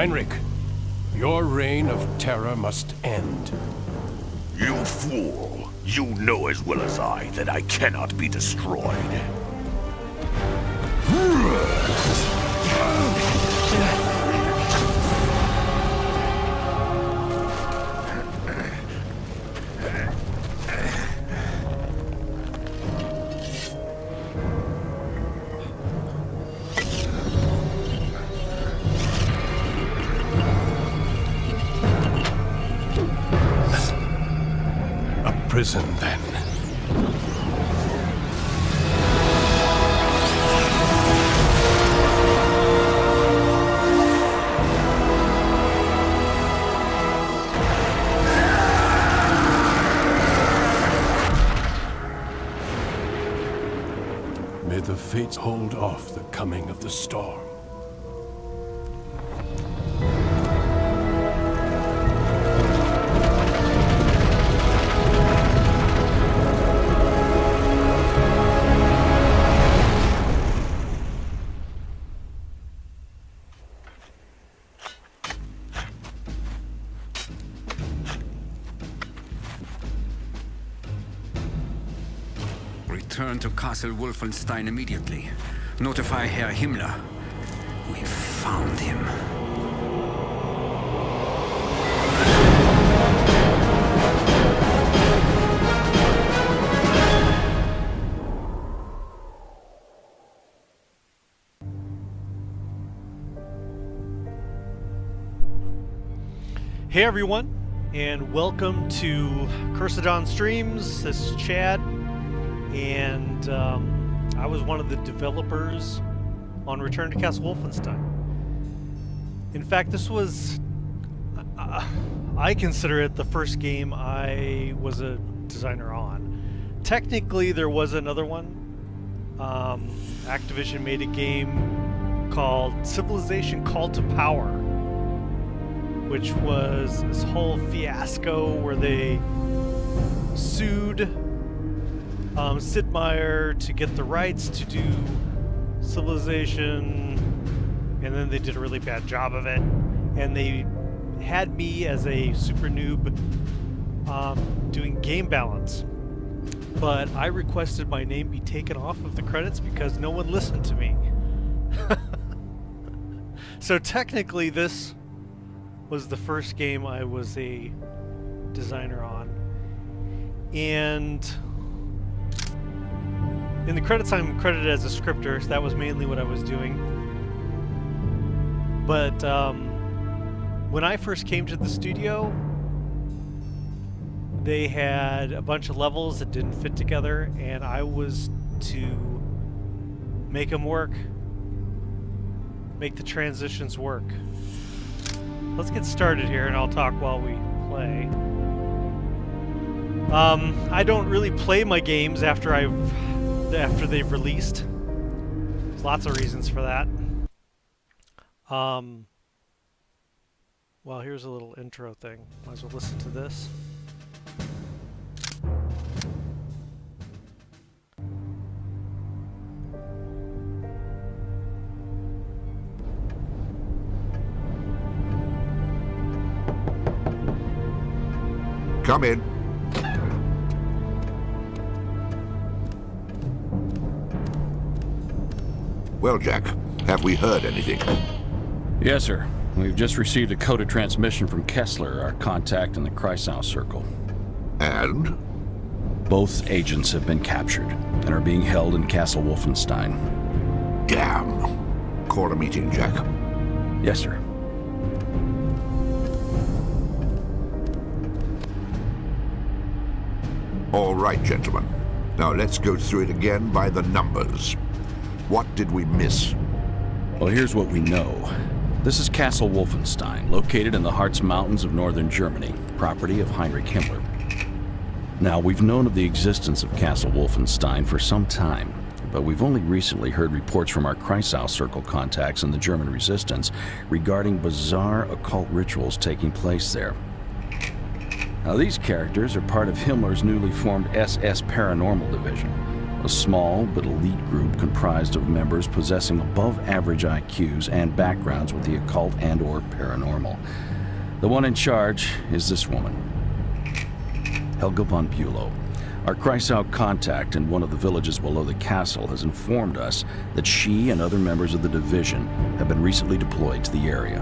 Heinrich, your reign of terror must end. You fool! You know as well as I that I cannot be destroyed. Prison, then. May the fates hold off the coming of the storm. Return to Castle Wolfenstein immediately. Notify Herr Himmler. We've found him. Hey everyone, and welcome to Cursethedawn Streams. This is Chad. And I was one of the developers on Return to Castle Wolfenstein. In fact, this was, I consider it the first game I was a designer on. Technically, there was another one. Activision made a game called Civilization Call to Power, which was this whole fiasco where they sued Sid Meier to get the rights to do Civilization, and then they did a really bad job of it, and they had me as a super noob doing game balance, but I requested my name be taken off of the credits because no one listened to me. So technically this was the first game I was a designer on, and in the credits, I'm credited as a scripter, so that was mainly what I was doing. But when I first came to the studio, they had a bunch of levels that didn't fit together, and I was to make them work, make the transitions work. Let's get started here, and I'll talk while we play. I don't really play my games after they've released. There's lots of reasons for that. Well, here's a little intro thing. Might as well listen to this. Come in. Well, Jack, have we heard anything? Yes, sir. We've just received a coded transmission from Kessler, our contact in the Kreisau Circle. And? Both agents have been captured and are being held in Castle Wolfenstein. Damn. Call a meeting, Jack. Yes, sir. All right, gentlemen. Now let's go through it again by the numbers. What did we miss? Well, here's what we know. This is Castle Wolfenstein, located in the Harz Mountains of northern Germany, property of Heinrich Himmler. Now, we've known of the existence of Castle Wolfenstein for some time, but we've only recently heard reports from our Kreisau Circle contacts in the German resistance regarding bizarre occult rituals taking place there. Now, these characters are part of Himmler's newly formed SS Paranormal Division, a small but elite group comprised of members possessing above-average IQs and backgrounds with the occult and/or paranormal. The one in charge is this woman, Helga von Bülow. Our Kreisau contact in one of the villages below the castle has informed us that she and other members of the division have been recently deployed to the area.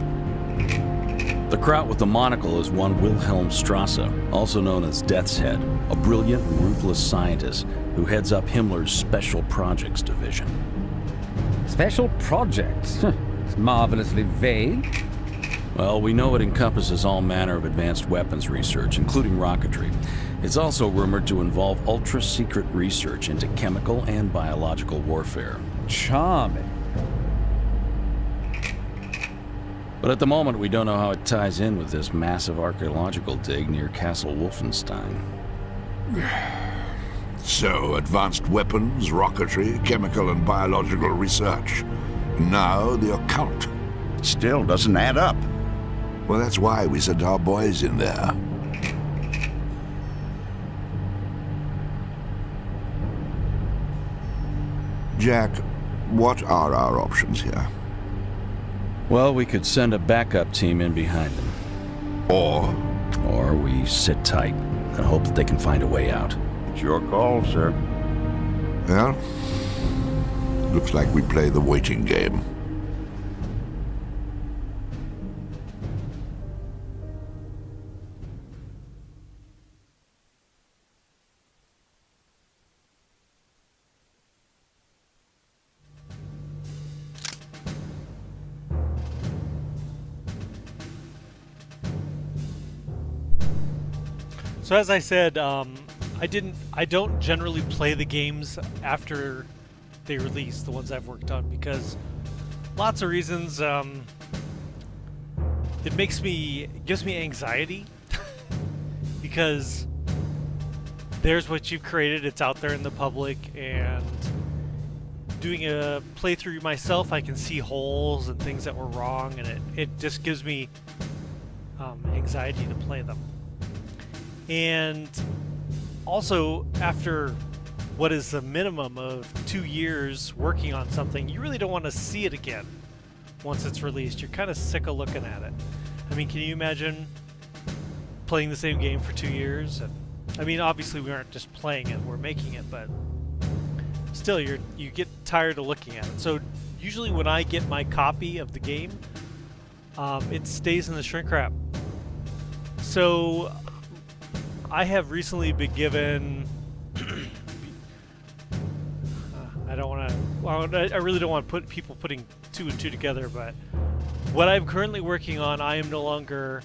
The kraut with the monocle is one Wilhelm Strasse, also known as Death's Head, a brilliant and ruthless scientist who heads up Himmler's Special Projects Division. Special projects? It's marvelously vague. Well, we know it encompasses all manner of advanced weapons research, including rocketry. It's also rumored to involve ultra-secret research into chemical and biological warfare. Charming. But at the moment, we don't know how it ties in with this massive archaeological dig near Castle Wolfenstein. So, advanced weapons, rocketry, chemical and biological research. Now, the occult. Still doesn't add up. Well, that's why we sent our boys in there. Jack, what are our options here? Well, we could send a backup team in behind them. Or we sit tight and hope that they can find a way out. It's your call, sir. Well, looks like we play the waiting game. So as I said, I don't generally play the games after they release, the ones I've worked on, because lots of reasons. It gives me anxiety because there's what you've created, it's out there in the public, and doing a playthrough myself, I can see holes and things that were wrong, and it just gives me anxiety to play them. And also, after what is a minimum of 2 years working on something, you really don't want to see it again once it's released. You're kind of sick of looking at it. I mean, can you imagine playing the same game for 2 years? And I mean, obviously we aren't just playing it, we're making it, but still, you get tired of looking at it. So usually when I get my copy of the game, it stays in the shrink wrap. So I have recently been given I really don't want to put people putting 2 and 2 together, but what I'm currently working on, I am no longer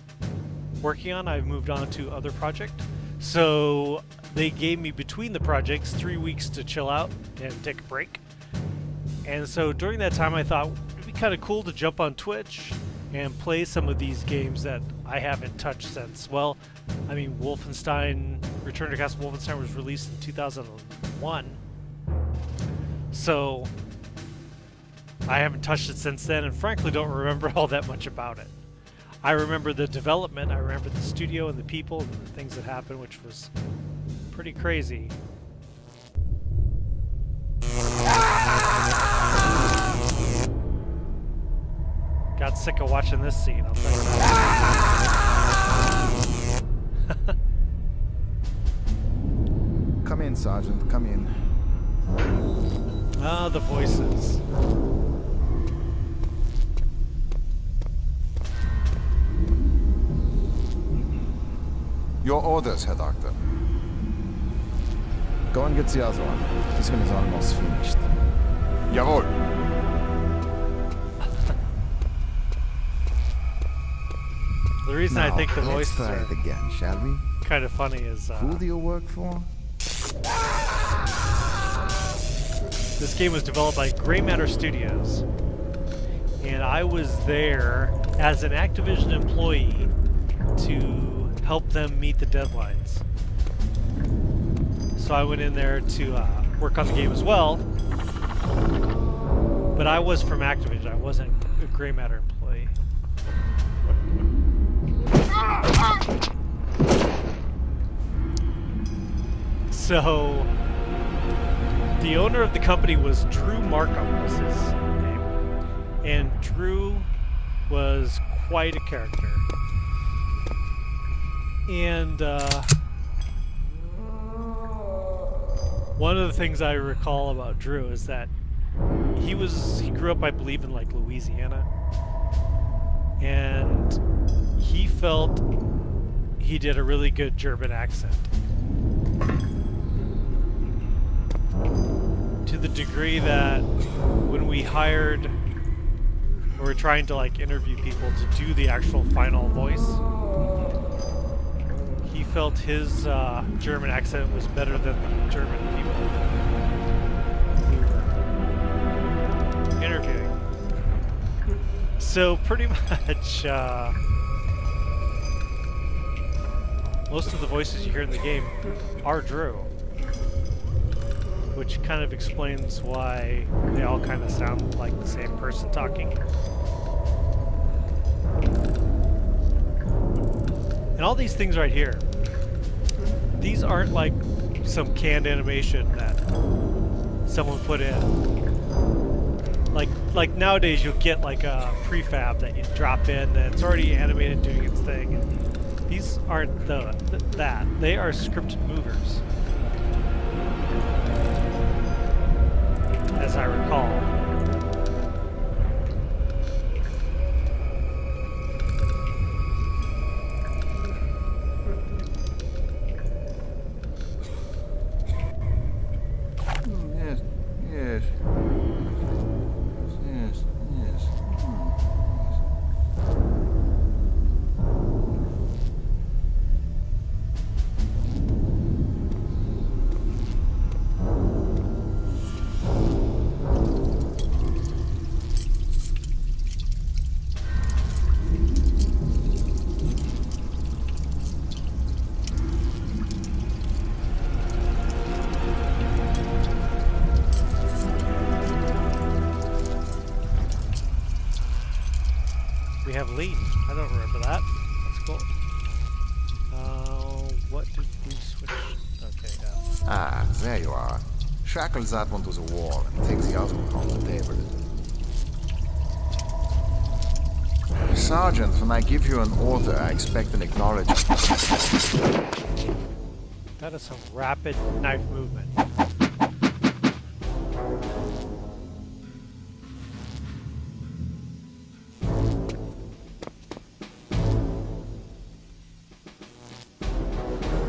working on. I've moved on to other project. So they gave me, between the projects, 3 weeks to chill out and take a break. And so during that time I thought it'd be kind of cool to jump on Twitch and play some of these games that I haven't touched since, well, I mean, Wolfenstein, Return to Castle Wolfenstein was released in 2001. So I haven't touched it since then, and frankly don't remember all that much about it. I remember the development, I remember the studio and the people and the things that happened, which was pretty crazy. Got sick of watching this scene, I'll tell you that. Come in, Sergeant, come in. Ah, the voices. Your orders, Herr Doctor. Go and get the other one. This one is almost finished. Jawohl. The reason Now, I think the let's voices try are it again, shall we? kind of funny is Who do you work for? this game was developed by Grey Matter Studios, and I was there as an Activision employee to help them meet the deadlines. So I went in there to work on the game as well, but I was from Activision, I wasn't a Grey Matter employee. So The owner of the company was Drew Markham, was his name. And Drew was quite a character. And one of the things I recall about Drew is that he grew up, I believe, in like Louisiana. And he felt he did a really good German accent. To the degree that when we hired, or we're trying to like interview people to do the actual final voice, he felt his German accent was better than the German people we were interviewing. So pretty much most of the voices you hear in the game are Drew, which kind of explains why they all kind of sound like the same person talking. And all these things right here, these aren't like some canned animation that someone put in. Like nowadays you'll get like a prefab that you drop in and it's already animated doing its thing. And these aren't that. They are scripted movers, as I recall. Yes, yes. Yes, yes. We have lean. I don't remember that. That's cool. What did we switch? Okay, yeah. Ah, there you are. Shackle that one to the wall and take the other one on the table. Sergeant, when I give you an order, I expect an acknowledgement. That is some rapid knife movement.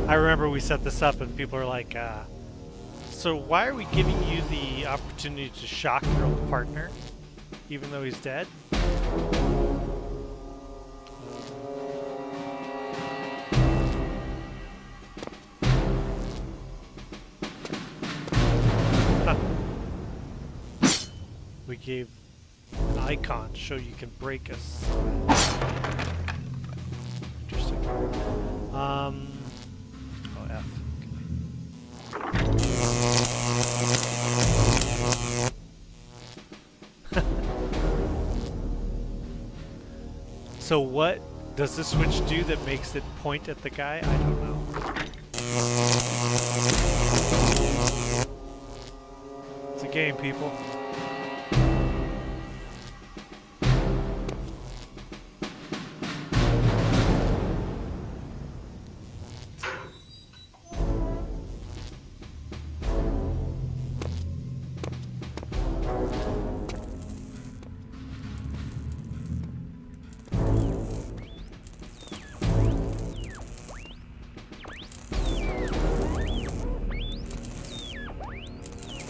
I remember we set this up and people are like, so why are we giving you the opportunity to shock your old partner, even though he's dead? We gave an icon to show you can break us. Interesting. Oh, F. So what does the switch do that makes it point at the guy? I don't know. It's a game, people.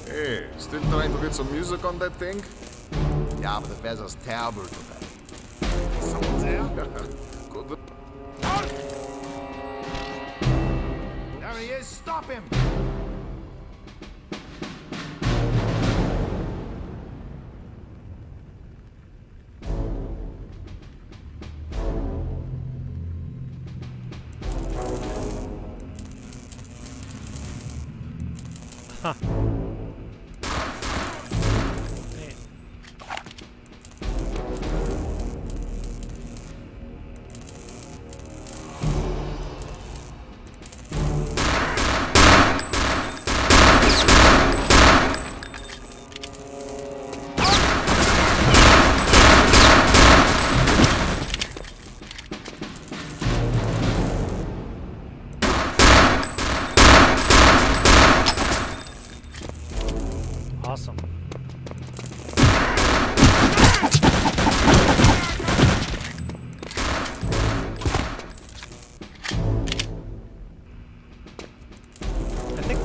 Hey, still trying to get some music on that thing? Yeah, but the weather's terrible today. Someone there? Good. There he is! Stop him! Huh.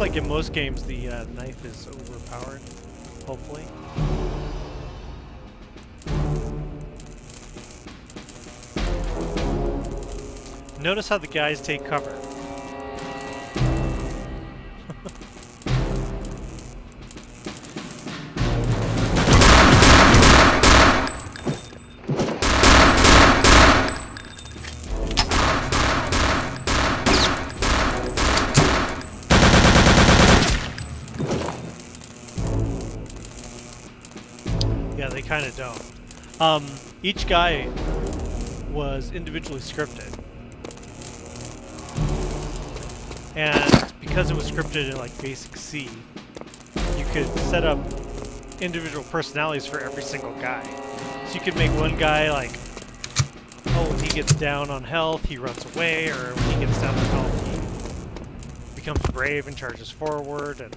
like in most games the knife is overpowered, hopefully. Notice how the guys take cover. Yeah, they kind of don't. Each guy was individually scripted. And because it was scripted in like Basic C, you could set up individual personalities for every single guy. So you could make one guy like, oh, when he gets down on health, he runs away, or when he gets down on health, he becomes brave and charges forward. And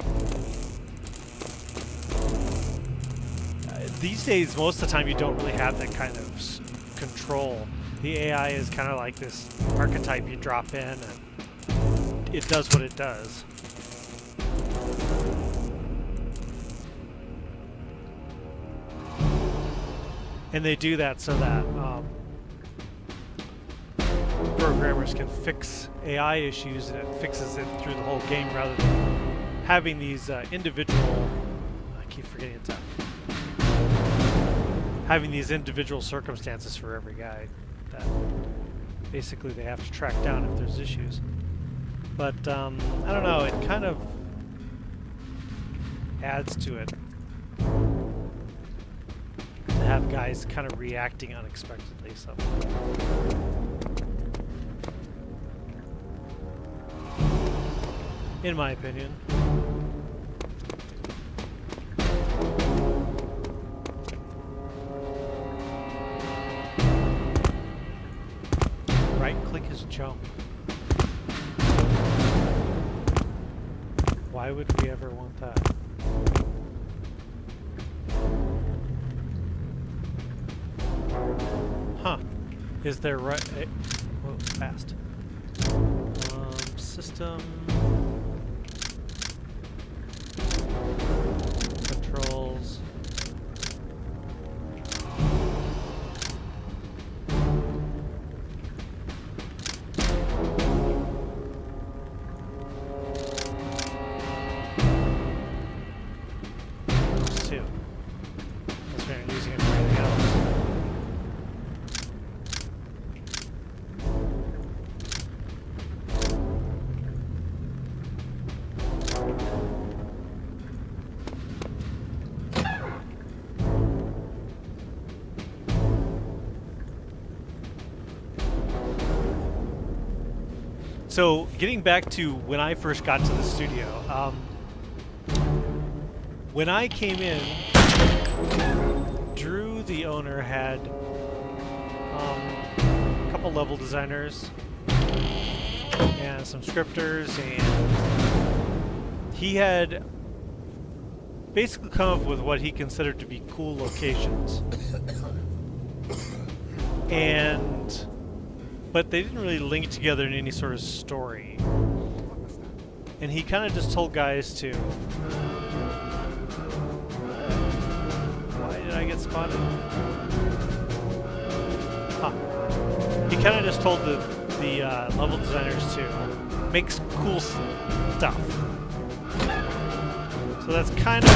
these days, most of the time, you don't really have that kind of control. The AI is kind of like this archetype you drop in, and it does what it does. And they do that so that programmers can fix AI issues, and it fixes it through the whole game rather than having these individual... I keep forgetting it's having these individual circumstances for every guy that basically they have to track down if there's issues. But, I don't know, it kind of adds to it to have guys kind of reacting unexpectedly, so. In my opinion. Right-click is jump. Why would we ever want that? Huh. Is there right... whoa, fast. System... Controls... So, getting back to when I first got to the studio, when I came in, Drew, the owner, had a couple level designers and some scripters, and he had basically come up with what he considered to be cool locations. But they didn't really link together in any sort of story. And he kind of just told guys to... Why did I get spotted? Huh. He kind of just told the level designers to make cool stuff. So that's kind of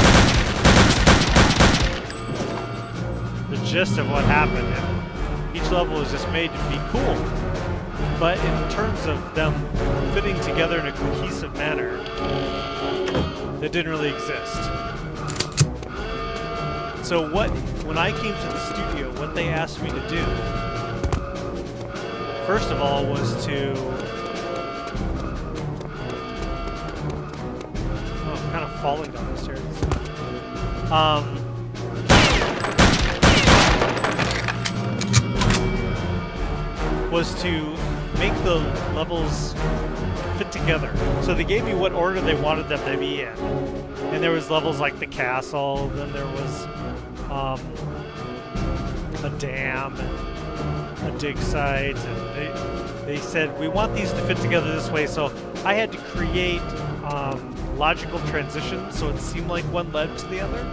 the gist of what happened. Each level was just made to be cool. But in terms of them fitting together in a cohesive manner, that didn't really exist. So when I came to the studio, what they asked me to do, first of all, was to... Oh, I'm kind of falling down the stairs. Was to make the levels fit together. So they gave me what order they wanted them to be in. And there was levels like the castle, then there was a dam, and a dig site, and they said, we want these to fit together this way, so I had to create logical transitions, so it seemed like one led to the other.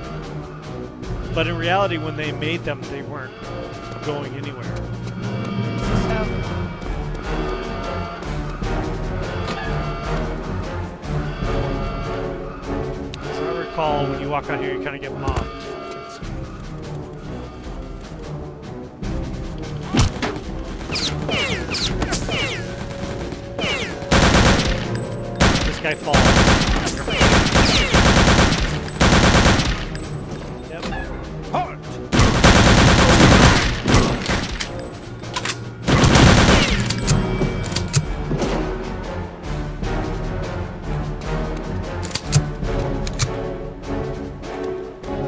But in reality, when they made them, they weren't going anywhere. Does this have... As I recall, when you walk out here, you kind of get mobbed. This guy falls. Yep. Halt!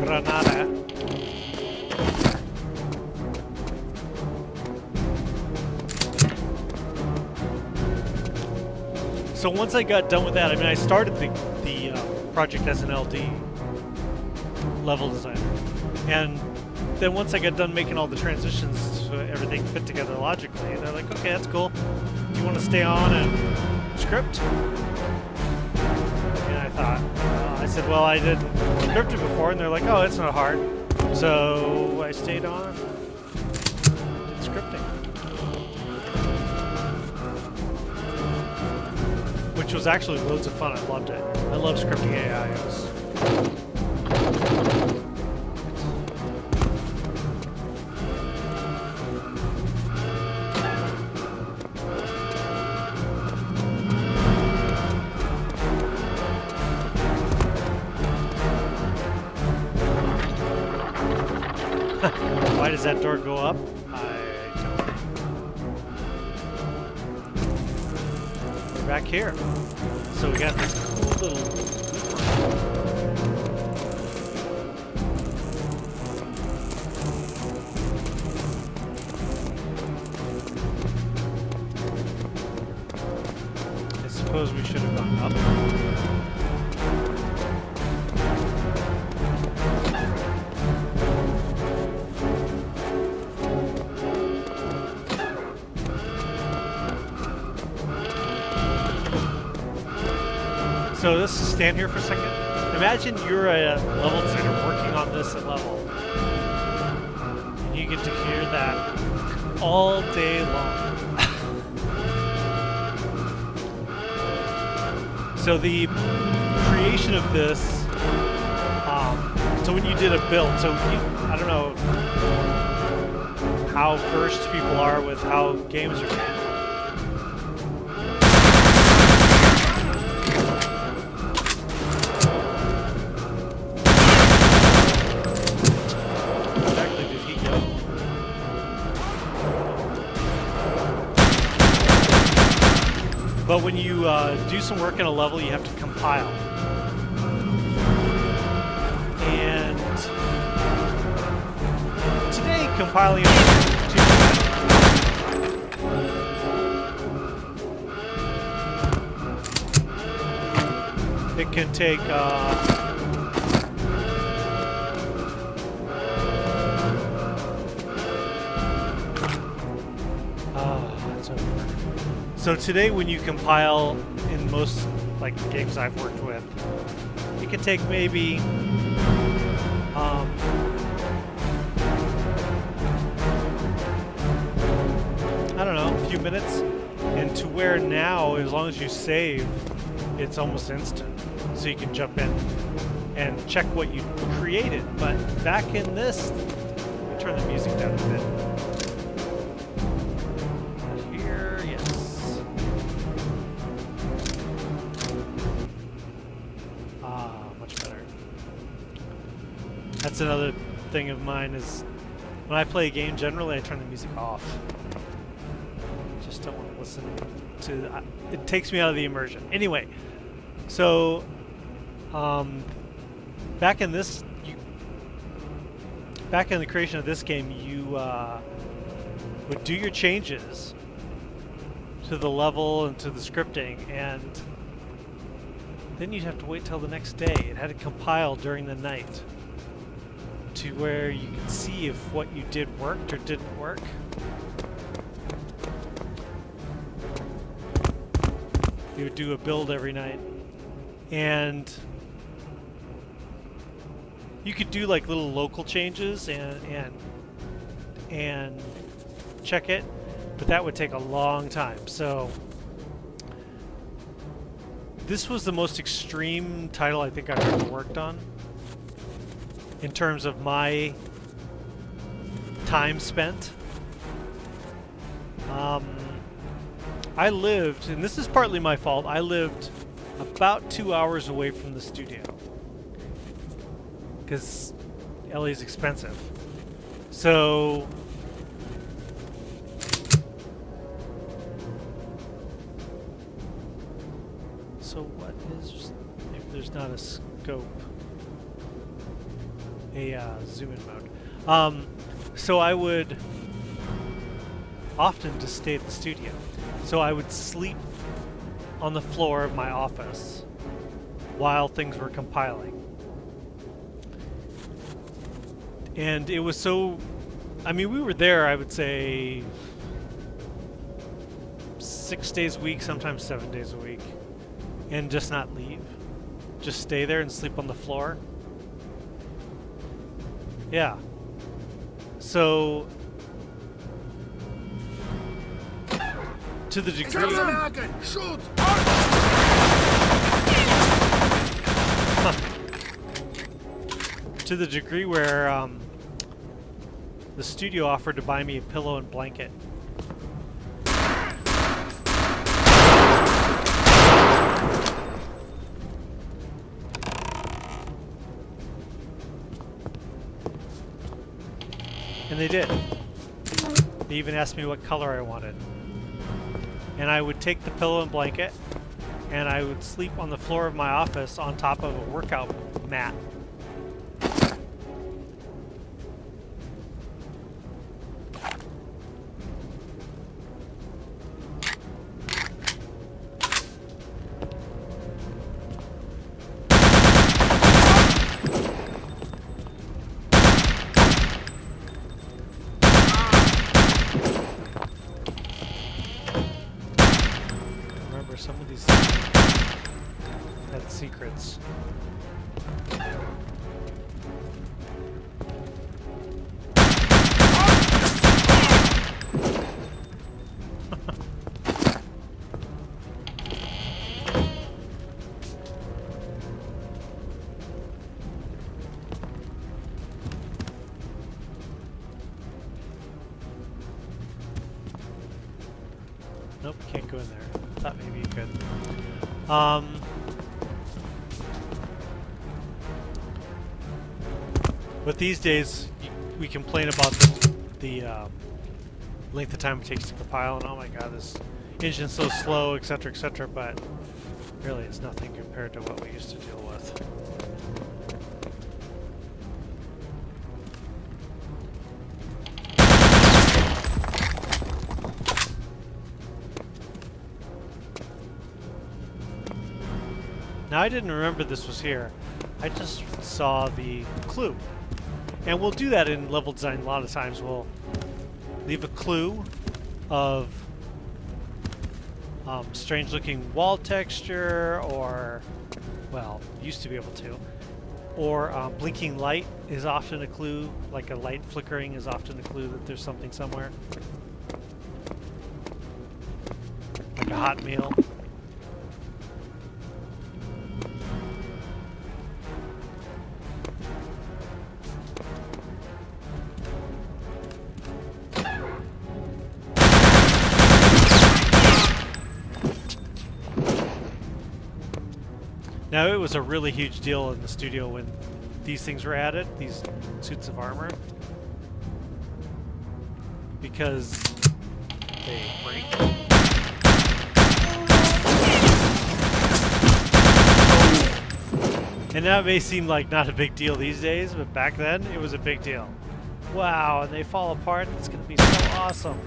Granada. So once I got done with that, I mean, I started the project as an LD, level designer, and then once I got done making all the transitions so everything fit together logically, they're like, okay, that's cool. Do you want to stay on and script? And I thought, I said, well, I did scripted before, and they're like, oh, it's not hard. So I stayed on and did scripting. Which was actually loads of fun. I loved it. I love scripting AI. It was... Why does that door go up? We're back here. So we got this cool little... I suppose we should have gone up. So let's stand here for a second. Imagine you're a level designer working on this level. And you get to hear that all day long. So the creation of this, so when you did a build, so I don't know how versed people are with how games are made. But when you do some work in a level, you have to compile. And today, compiling it can take it's over. So today, when you compile in most like games I've worked with, it can take maybe I don't know, a few minutes, and to where now, as long as you save, it's almost instant. So you can jump in and check what you created. But back in this, let me turn the music down a bit. That's another thing of mine is when I play a game, generally I turn the music off. Just don't want to listen to it. Takes me out of the immersion. Anyway, so back in the creation of this game, you would do your changes to the level and to the scripting, and then you'd have to wait till the next day. It had to compile during the night to where you could see if what you did worked or didn't work. You would do a build every night, And you could do like little local changes and check it, but that would take a long time. So this was the most extreme title I think I've ever worked on in terms of my time spent. I lived, and this is partly my fault, I lived about 2 hours away from the studio because LA is expensive. So what is, maybe there's not a scope, a zoom in mode. So I would often just stay at the studio. So I would sleep on the floor of my office while things were compiling. And it was so, I mean, we were there, I would say 6 days a week, sometimes 7 days a week, and just not leave. Just stay there and sleep on the floor. Yeah. So to the degree to the degree where the studio offered to buy me a pillow and blanket. And they did. They even asked me what color I wanted. And I would take the pillow and blanket, and I would sleep on the floor of my office on top of a workout mat. Some of these had secrets. Nope, can't go in there. Thought maybe you could. But these days, we complain about the length of time it takes to compile, and oh my god, this engine's so slow, etc., etc., but really it's nothing compared to what we used to deal with. Now, I didn't remember this was here. I just saw the clue. And we'll do that in level design a lot of times. We'll leave a clue of strange looking wall texture, or, well, used to be able to. Or blinking light is often a clue, like a light flickering is often a clue that there's something somewhere. Like a hot meal. Now, it was a really huge deal in the studio when these things were added, these suits of armor, because they break. And that may seem like not a big deal these days, but back then it was a big deal. Wow, and they fall apart, it's going to be so awesome.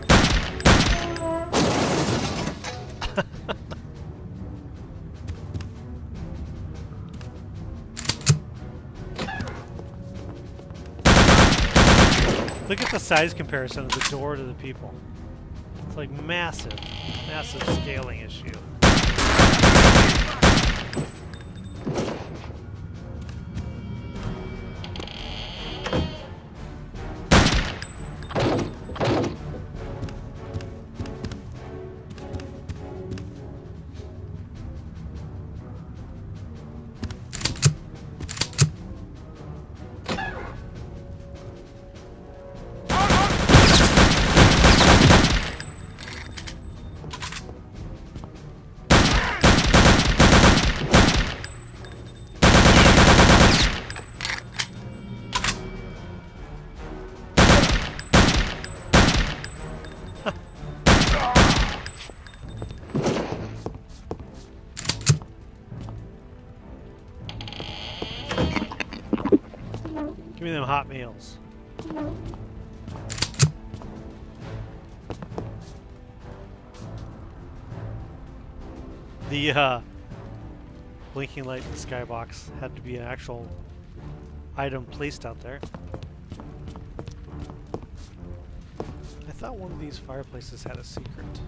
Look at the size comparison of the door to the people. It's like massive, massive scaling issue. Give me them hot meals. The blinking light in the skybox had to be an actual item placed out there. I thought one of these fireplaces had a secret.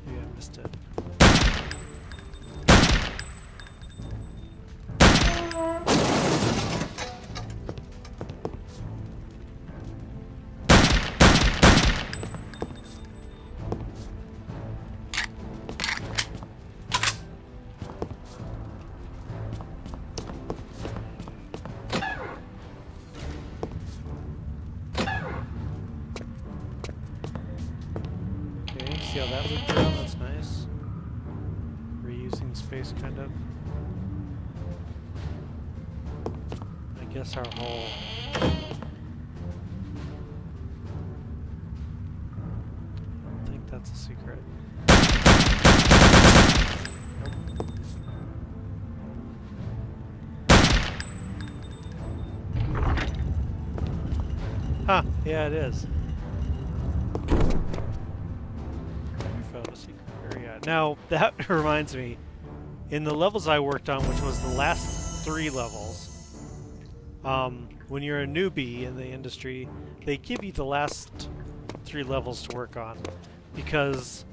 Maybe I missed it. See how that looked around? That's nice. Reusing space, kind of. I guess our whole... I think that's a secret. Huh, yeah it is. Now, that reminds me, in the levels I worked on, which was the last 3 levels, when you're a newbie in the industry, they give you the last 3 levels to work on because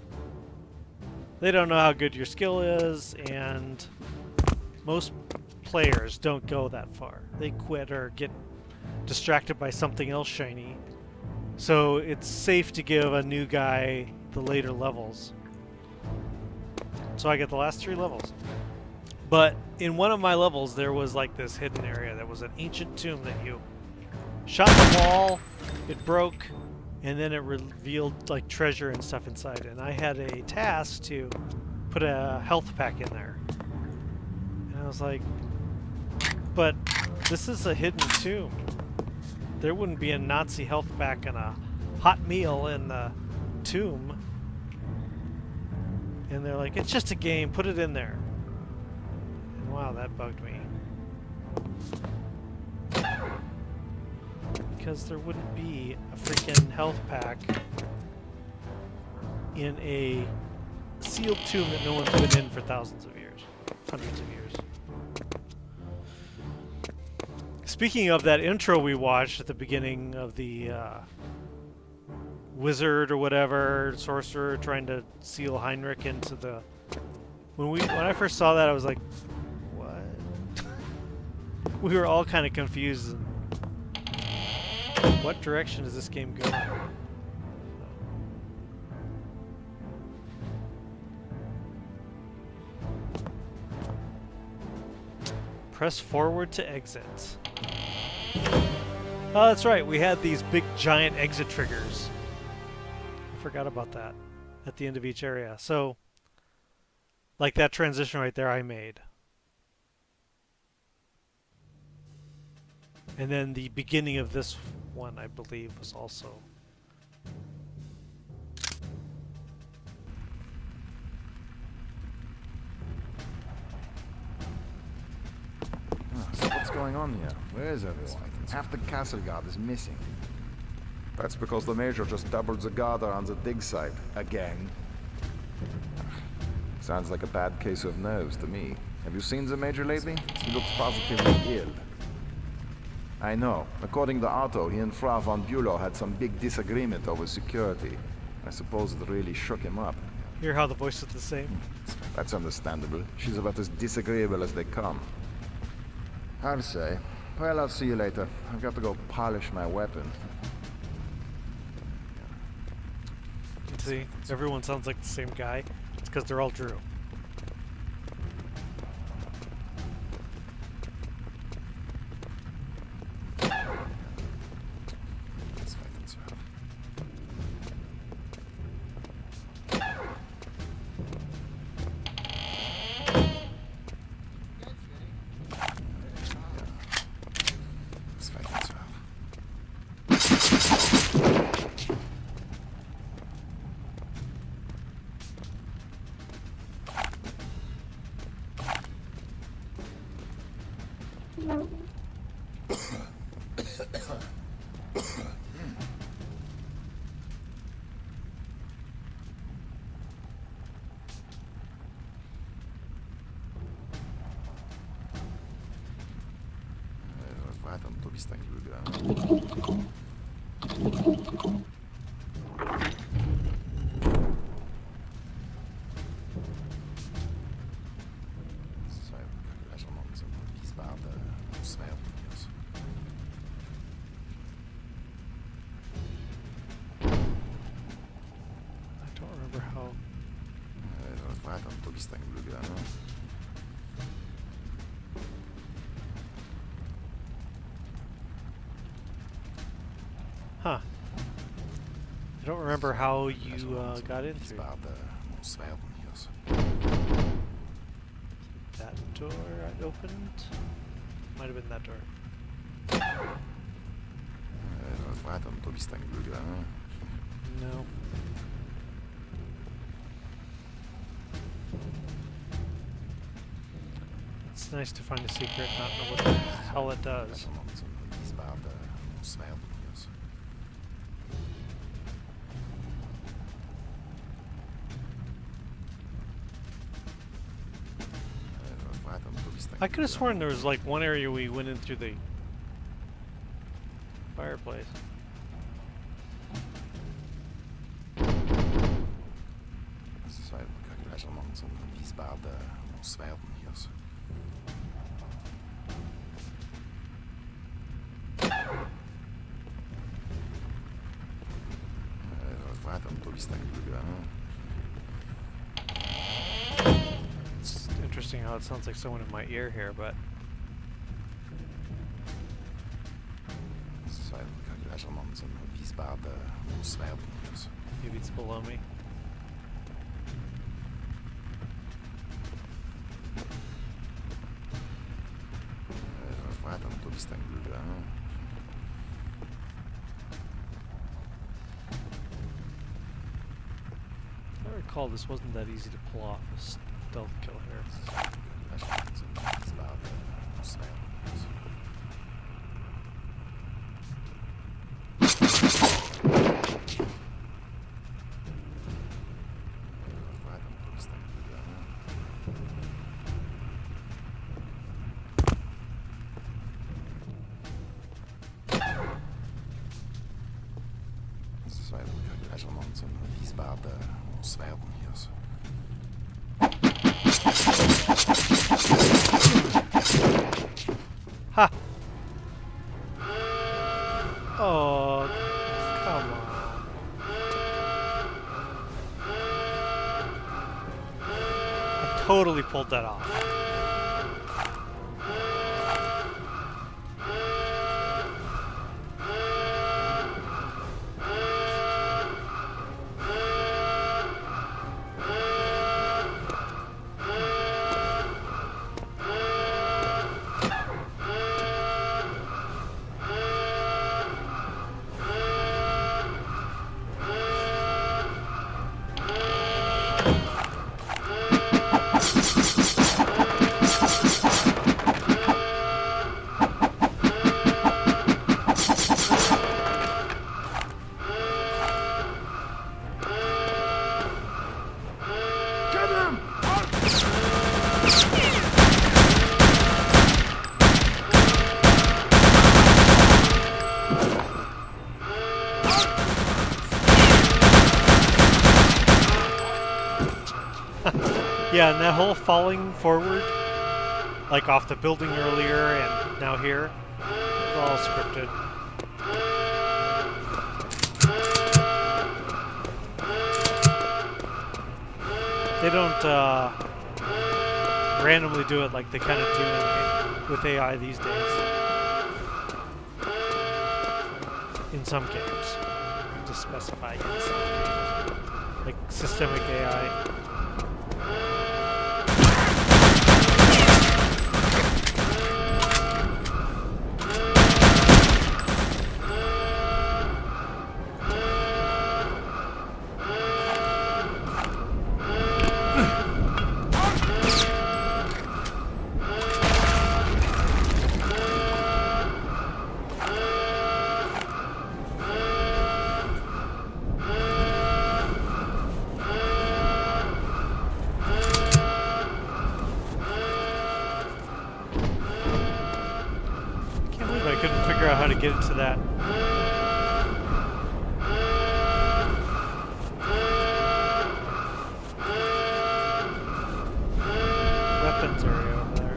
they don't know how good your skill is, and most players don't go that far. They quit or get distracted by something else shiny. So it's safe to give a new guy the later levels. So I get the last 3 levels. But in one of my levels, there was like this hidden area that was an ancient tomb that you shot the wall, it broke, and then it revealed like treasure and stuff inside. And I had a task to put a health pack in there. And I was like, but this is a hidden tomb. There wouldn't be a Nazi health pack and a hot meal in the tomb. And they're like, it's just a game, put it in there. And wow, that bugged me. Because there wouldn't be a freaking health pack in a sealed tomb that no one's been in for thousands of years. Hundreds of years. Speaking of that intro we watched at the beginning of the wizard or whatever, sorcerer trying to seal Heinrich into the... When I first saw that, I was like, what? We were all kind of confused. What direction is this game going? Press forward to exit. Oh, that's right. We had these big giant exit triggers. Forgot about that at the end of each area. So, like that transition right there I made. And then the beginning of this one, I believe, was also. So what's going on here? Where is everyone? Half the castle guard is missing. That's because the Major just doubled the guard around the dig site. Again. Sounds like a bad case of nerves to me. Have you seen the Major lately? He looks positively ill. I know. According to Otto, he and Frau von Bülow had some big disagreement over security. I suppose it really shook him up. Hear how the voice is the same? That's understandable. She's about as disagreeable as they come. I'll say. Well, I'll see you later. I've got to go polish my weapon. See, everyone sounds like the same guy. It's because they're all Drew. don't remember how. Huh. I don't remember how you got in through. That door I opened? Might have been that door. No. It's nice to find a secret, not know what the hell it does. I could have sworn there was like one area we went in through the fireplace. It's interesting how it sounds like someone in my ear here, but maybe it's below me. I recall this wasn't that easy to pull off a stealth kill here. Ha! Oh, come on. I totally pulled that off. Yeah, and that whole falling forward, like off the building earlier and now here, it's all scripted. They don't randomly do it like they kind of do with AI these days. In some games. Just specify in some games. Like systemic AI. to get into that. Weapons area over there.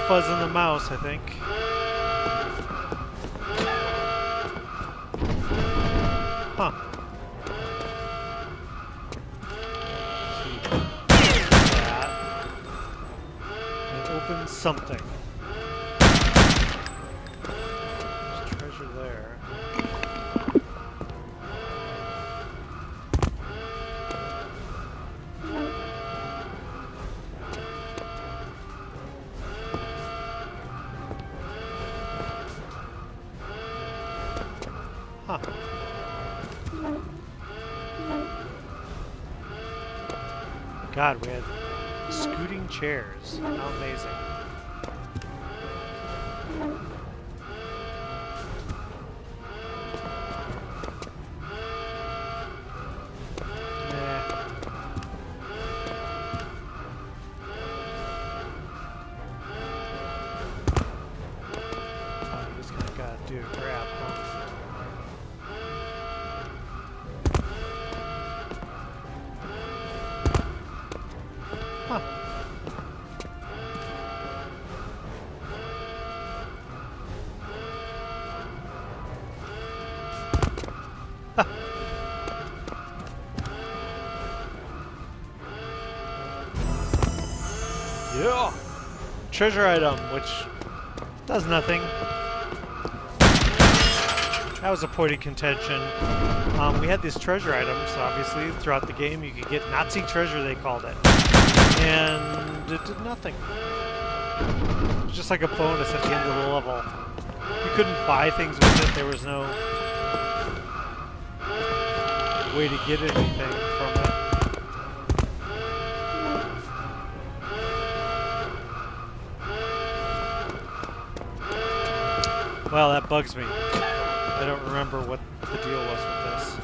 Fuzz in the mouse, I think. Huh. That. And open something. There's treasure there. Huh. God, we had scooting chairs. How amazing. Oh, you just kind of gotta do a grab, huh? Huh. Yeah. Treasure item, which does nothing. That was a point of contention. We had these treasure items, obviously, throughout the game. You could get Nazi treasure, they called it. And it did nothing. It was just like a bonus at the end of the level. You couldn't buy things with it. There was no way to get anything from it. Well, that bugs me. I don't remember what the deal was with this.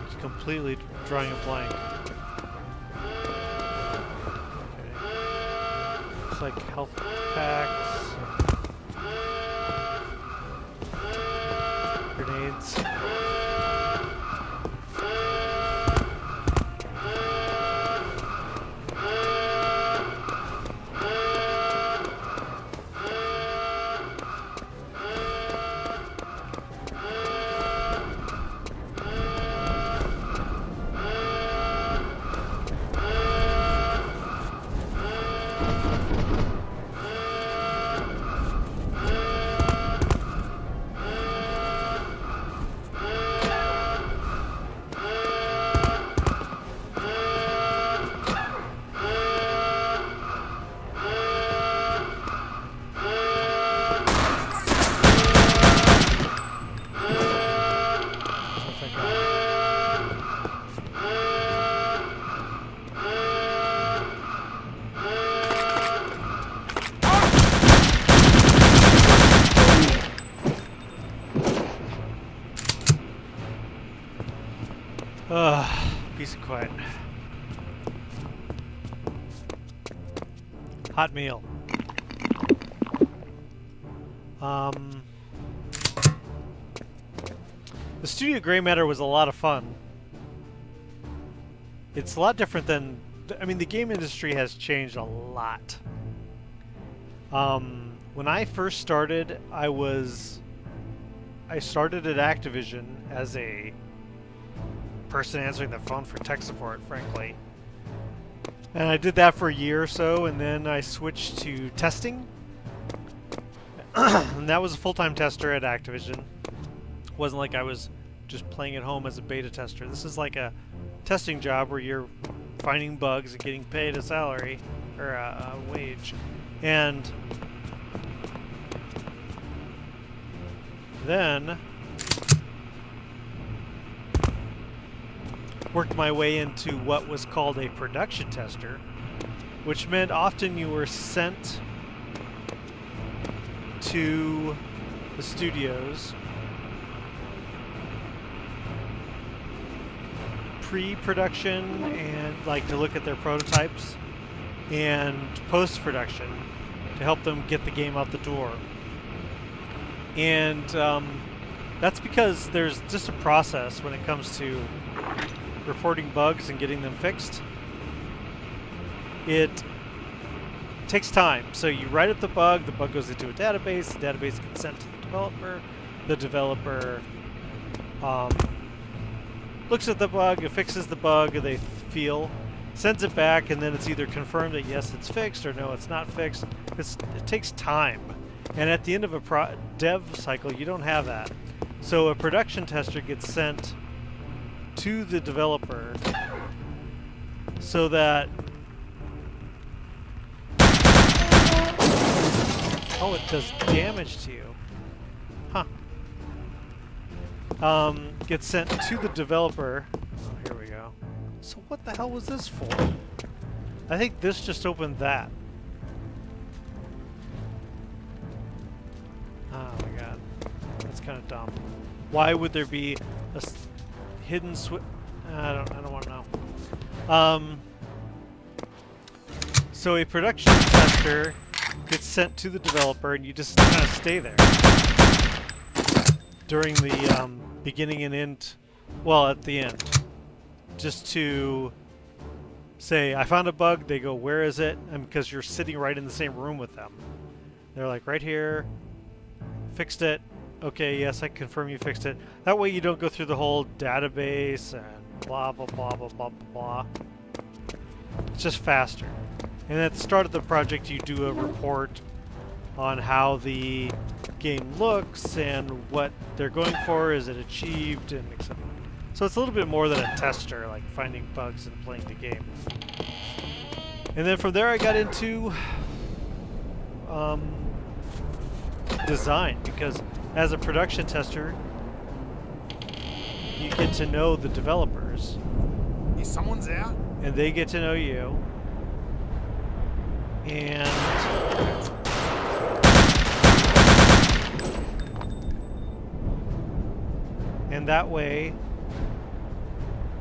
It's completely drawing a blank. Okay. Looks like health packs. Grenades. Peace and quiet. Hot meal. The Studio Gray Matter was a lot of fun. It's a lot different than... I mean, the game industry has changed a lot. When I first started, I started at Activision as a person answering the phone for tech support, frankly. And I did that for a year or so, and then I switched to testing. And that was a full-time tester at Activision. It wasn't like I was just playing at home as a beta tester. This is like a testing job where you're finding bugs and getting paid a salary or a wage. And then worked my way into what was called a production tester, which meant often you were sent to the studios pre-production and like to look at their prototypes, and post-production to help them get the game out the door. And that's because there's just a process when it comes to reporting bugs and getting them fixed. It takes time. So you write up the bug goes into a database, the database gets sent to the developer looks at the bug, it fixes the bug they feel, sends it back, and then it's either confirmed that yes, it's fixed, or no, it's not fixed. It takes time. And at the end of a dev cycle, you don't have that. So a production tester gets sent to the developer so that... Oh, it does damage to you. Huh. Gets sent to the developer. Oh, here we go. So what the hell was this for? I think this just opened that. Oh my god. That's kind of dumb. Why would there be a hidden switch? I don't want to know. So a production tester gets sent to the developer, and you just kind of stay there during the beginning and end, well, at the end, just to say, I found a bug. They go, where is it? And because you're sitting right in the same room with them, they're like, right here, fixed it. Okay, yes, I confirm you fixed it. That way you don't go through the whole database and blah, blah, blah, blah, blah, blah. It's just faster. And at the start of the project, you do a report on how the game looks and what they're going for, is it achieved, and etc. So it's a little bit more than a tester, like finding bugs and playing the game. And then from there I got into design, because as a production tester, you get to know the developers. If someone's out. And they get to know you. And that way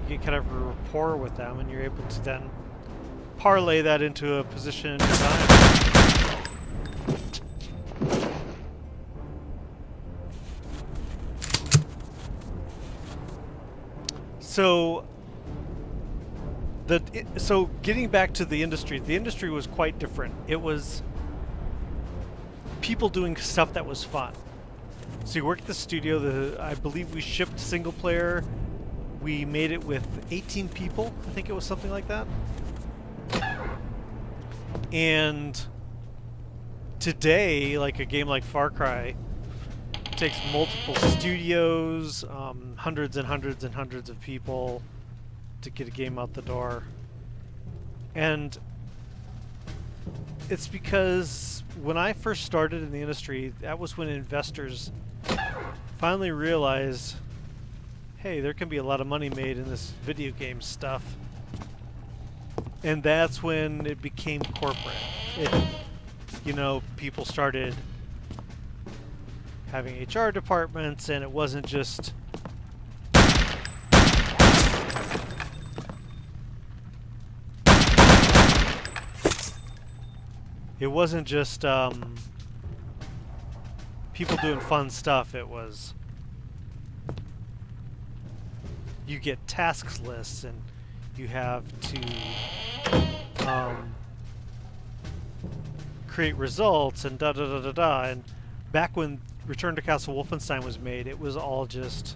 you get kind of a rapport with them, and you're able to then parlay that into a position in design. So getting back to the industry was quite different. It was people doing stuff that was fun. So you work at the studio. I believe we shipped single player. We made it with 18 people. I think it was something like that. And today, like a game like Far Cry, takes multiple studios, hundreds and hundreds and hundreds of people to get a game out the door. And it's because when I first started in the industry, that was when investors finally realized, hey, there can be a lot of money made in this video game stuff. And that's when it became corporate. People started having HR departments, and it wasn't just people doing fun stuff. It was, you get tasks lists, and you have to create results, and da-da-da-da-da. And back when Return to Castle Wolfenstein was made, it was all just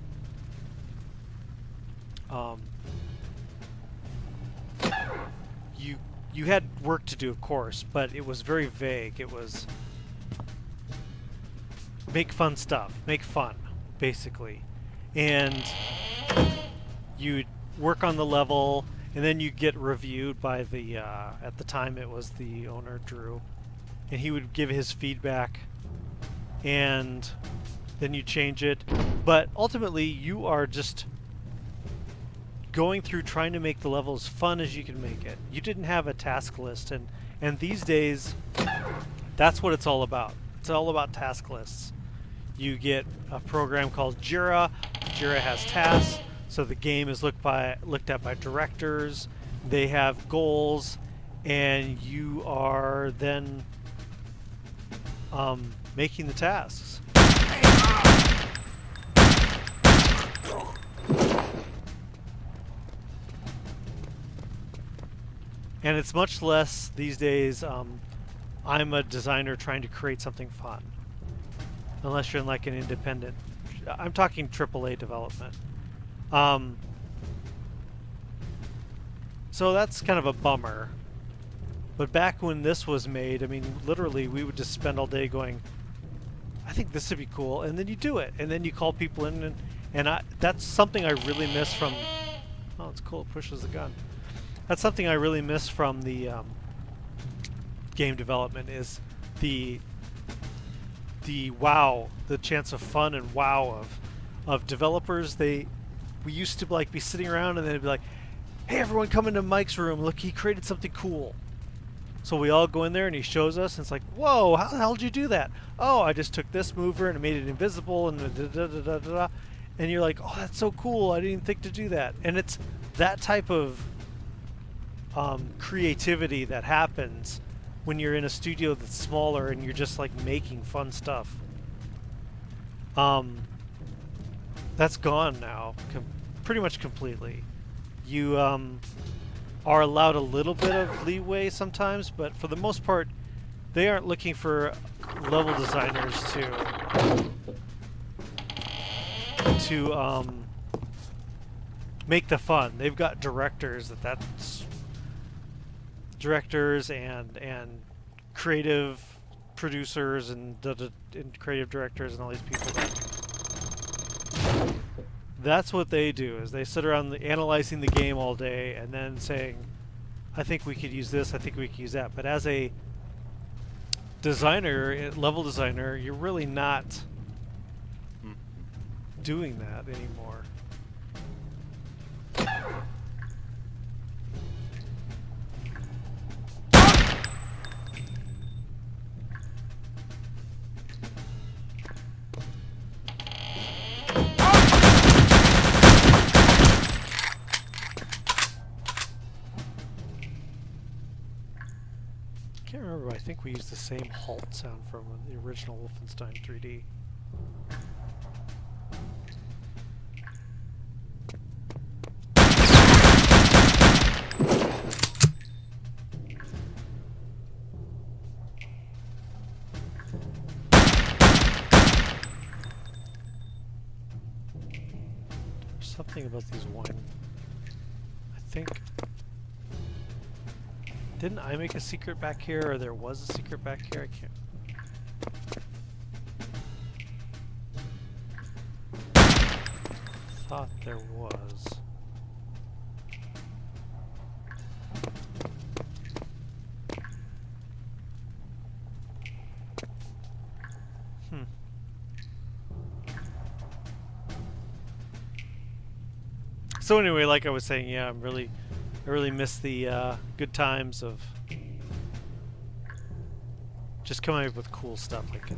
you had work to do, of course, but it was very vague. It was make fun stuff, make fun, basically, and you work on the level, and then you get reviewed by the at the time it was the owner, Drew, and he would give his feedback, and then you change it. But ultimately, you are just going through trying to make the level as fun as you can make it. You didn't have a task list, and these days, that's what it's all about. It's all about task lists. You get a program called Jira. Jira has tasks, so the game is looked at by directors. They have goals, and you are then making the tasks. And it's much less these days, I'm a designer trying to create something fun. Unless you're in like an independent, I'm talking AAA development. So that's kind of a bummer. But back when this was made, I mean, literally we would just spend all day going, I think this would be cool, and then you do it. And then you call people in, and that's something I really miss from, oh, it's cool, it pushes the gun. That's something I really miss from the game development, is the wow, the chance of fun and wow of developers. We used to like be sitting around and then it'd be like, hey everyone, come into Mike's room, look, he created something cool. So we all go in there and he shows us, and it's like, whoa, how the hell did you do that? Oh, I just took this mover and made it invisible and da-da-da-da-da. And you're like, oh, that's so cool, I didn't even think to do that. And it's that type of creativity that happens when you're in a studio that's smaller and you're just like making fun stuff. That's gone now, pretty much completely. You are allowed a little bit of leeway sometimes, but for the most part, they aren't looking for level designers to make the fun. They've got directors that's directors and creative producers and creative directors and all these people that's what they do, is they sit around analyzing the game all day and then saying, I think we could use this, I think we could use that. But as a designer, level designer, you're really not doing that anymore. I think we used the same halt sound from the original Wolfenstein 3D. There's something about these wine. I think... Didn't I make a secret back here, or there was a secret back here? I can't... Thought there was. So anyway, like I was saying, yeah, I really miss the good times of just coming up with cool stuff. Like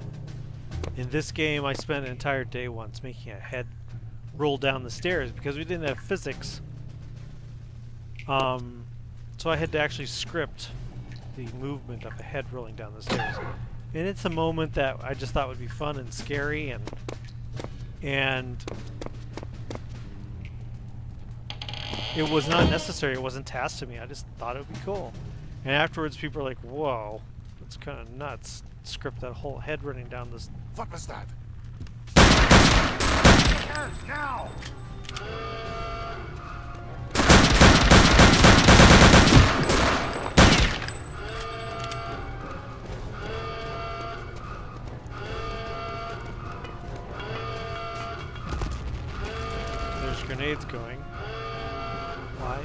in this game, I spent an entire day once making a head roll down the stairs because we didn't have physics. So I had to actually script the movement of a head rolling down the stairs. And it's a moment that I just thought would be fun and scary, and it was not necessary. It wasn't tasked to me. I just thought it would be cool. And afterwards, people are like, "Whoa, that's kind of nuts." Script that whole head running down this. What was that? Now! grenades going. Why?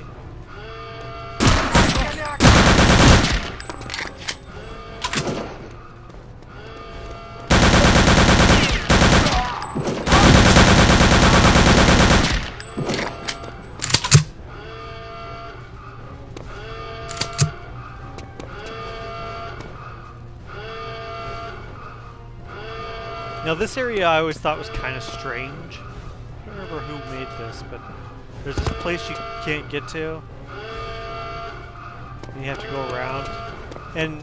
Now this area I always thought was kind of strange. I don't remember who made this, but there's this place you can't get to. And you have to go around. And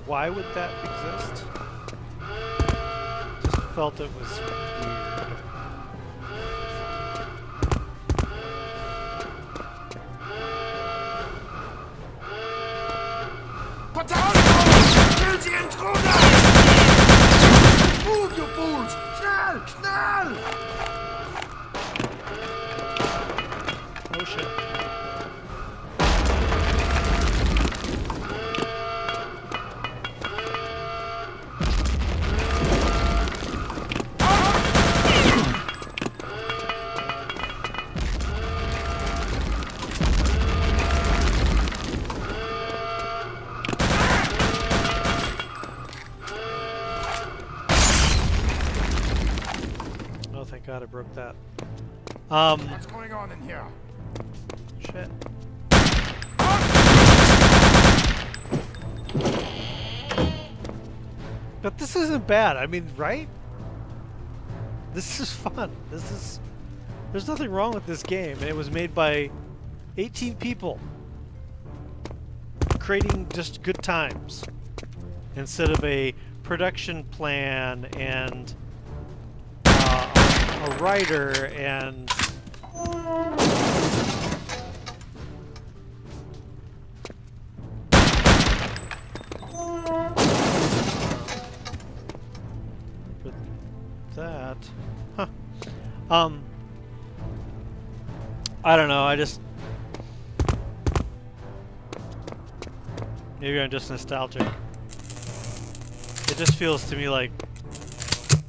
why would that exist? Just felt it was weird. Oh shit. Oh, thank God I broke that. What's going on in here? Shit. But this isn't bad. I mean, right? This is fun. There's nothing wrong with this game, and it was made by 18 people creating just good times instead of a production plan and a writer and that. Huh. I don't know, maybe I'm just nostalgic. It just feels to me like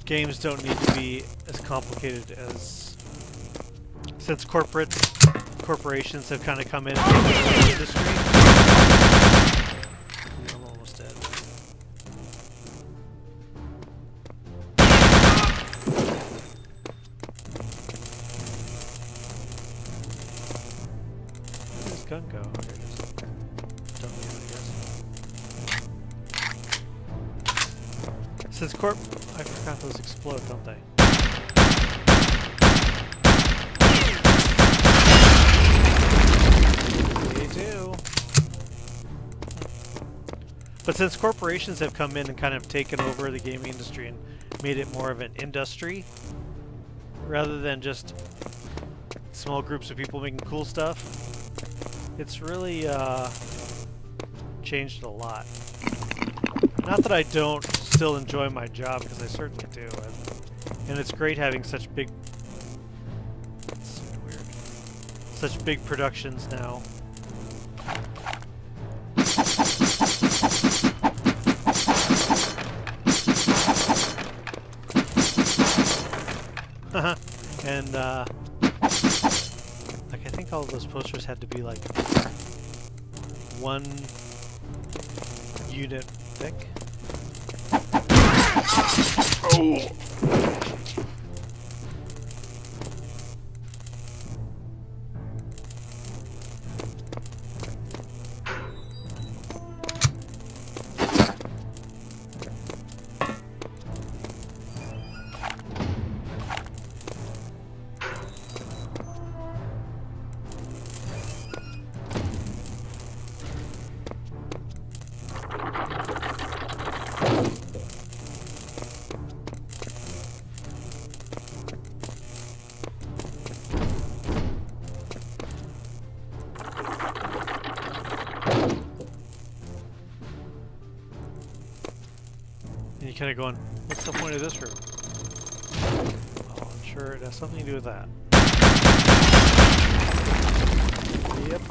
games don't need to be as complicated as... Since corporations have kind of come in and taken over the industry. I'm almost dead. Where did this gun go? Oh, here it is. Don't need it, I guess. Since I forgot those explode, don't they? They do. But since corporations have come in and kind of taken over the gaming industry and made it more of an industry, rather than just small groups of people making cool stuff, it's really changed a lot. Not that I don't still enjoy my job, because I certainly do, and it's great having such big, such big productions now. And like I think all of those posters had to be like 1 unit thick. Oh! Kind of going, what's the point of this room? Oh, I'm sure it has something to do with that. Yep.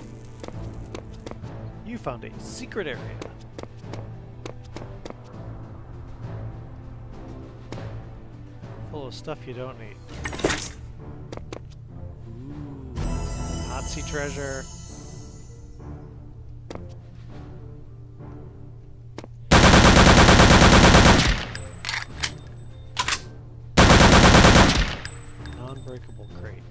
You found a secret area. Full of stuff you don't need. Nazi treasure. Non-breakable crate.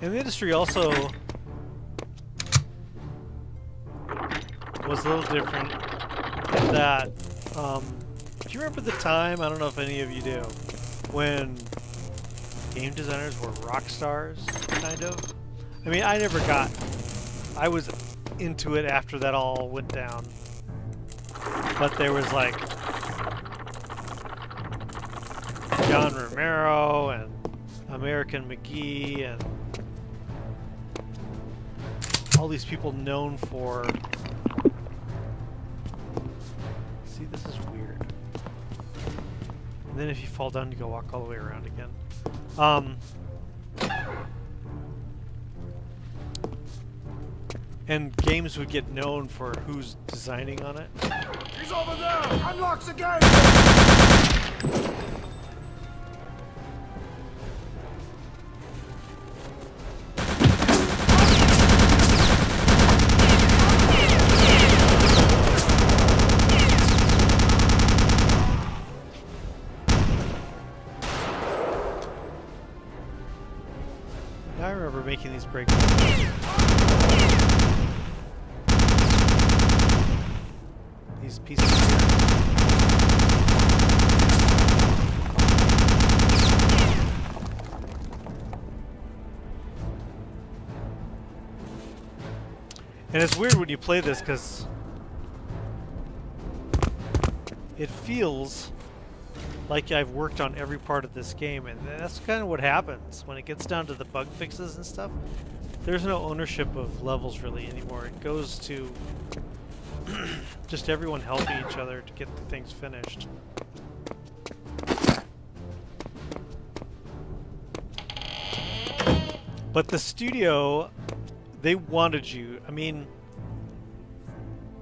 And the industry also was a little different in that, do you remember the time, I don't know if any of you do, when game designers were rock stars, kind of? I mean, I was into it after that all went down. But there was like John Romero and American McGee and all these people known for... See, this is weird. And then if you fall down, you go walk all the way around again. And games would get known for who's designing on it. He's over there! Unlocks the gate! I remember making these breaks. These pieces here. And it's weird when you play this because it feels like I've worked on every part of this game, and that's kind of what happens when it gets down to the bug fixes and stuff. There's no ownership of levels really anymore. It goes to just everyone helping each other to get the things finished. But the studio, they wanted you. I mean,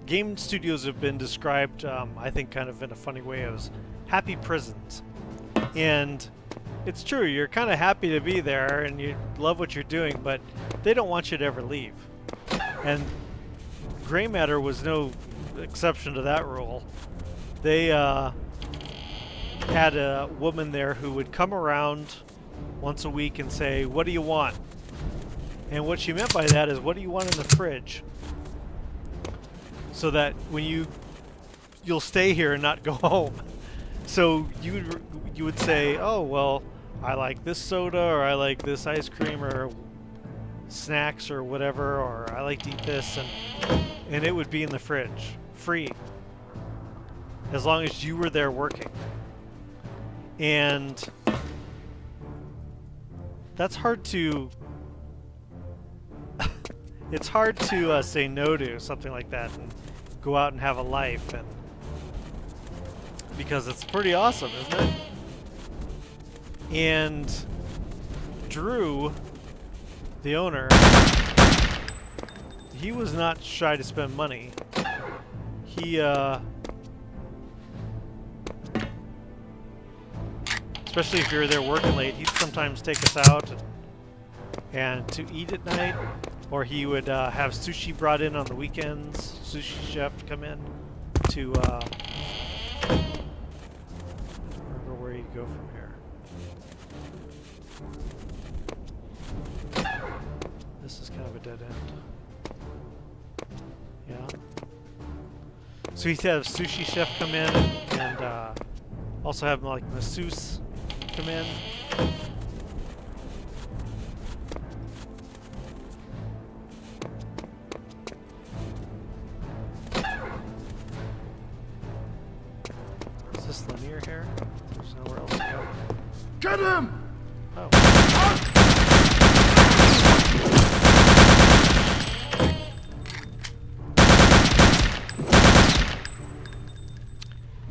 game studios have been described, I think, kind of in a funny way as happy prisons. And it's true, you're kind of happy to be there and you love what you're doing, but they don't want you to ever leave. And Gray Matter was no exception to that rule. They had a woman there who would come around once a week and say, "What do you want?" And what she meant by that is, "What do you want in the fridge?" So that when you'll stay here and not go home. So you would say, "Oh, well, I like this soda, or I like this ice cream, or snacks, or whatever, or I like to eat this," and it would be in the fridge, free, as long as you were there working. And that's hard to... it's hard to say no to something like that and go out and have a life, and because it's pretty awesome, isn't it? And Drew, the owner, he was not shy to spend money. He, especially if you're there working late, he'd sometimes take us out and to eat at night, or he would have sushi brought in on the weekends, sushi chef to come in to, remember where you go from here. This is kind of a dead end. Yeah. So he'd have sushi chef come in and also have like masseuse come in. Is this linear here? There's nowhere else to go. Get him! Oh.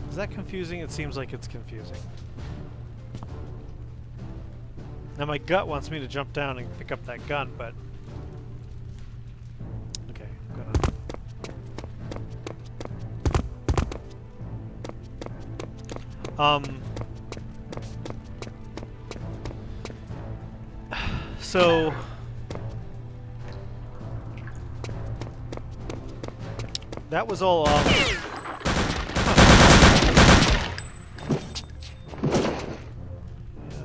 Is that confusing? It seems like it's confusing. Now my gut wants me to jump down and pick up that gun, but... Okay, I'm gonna... So... That was all, Yeah,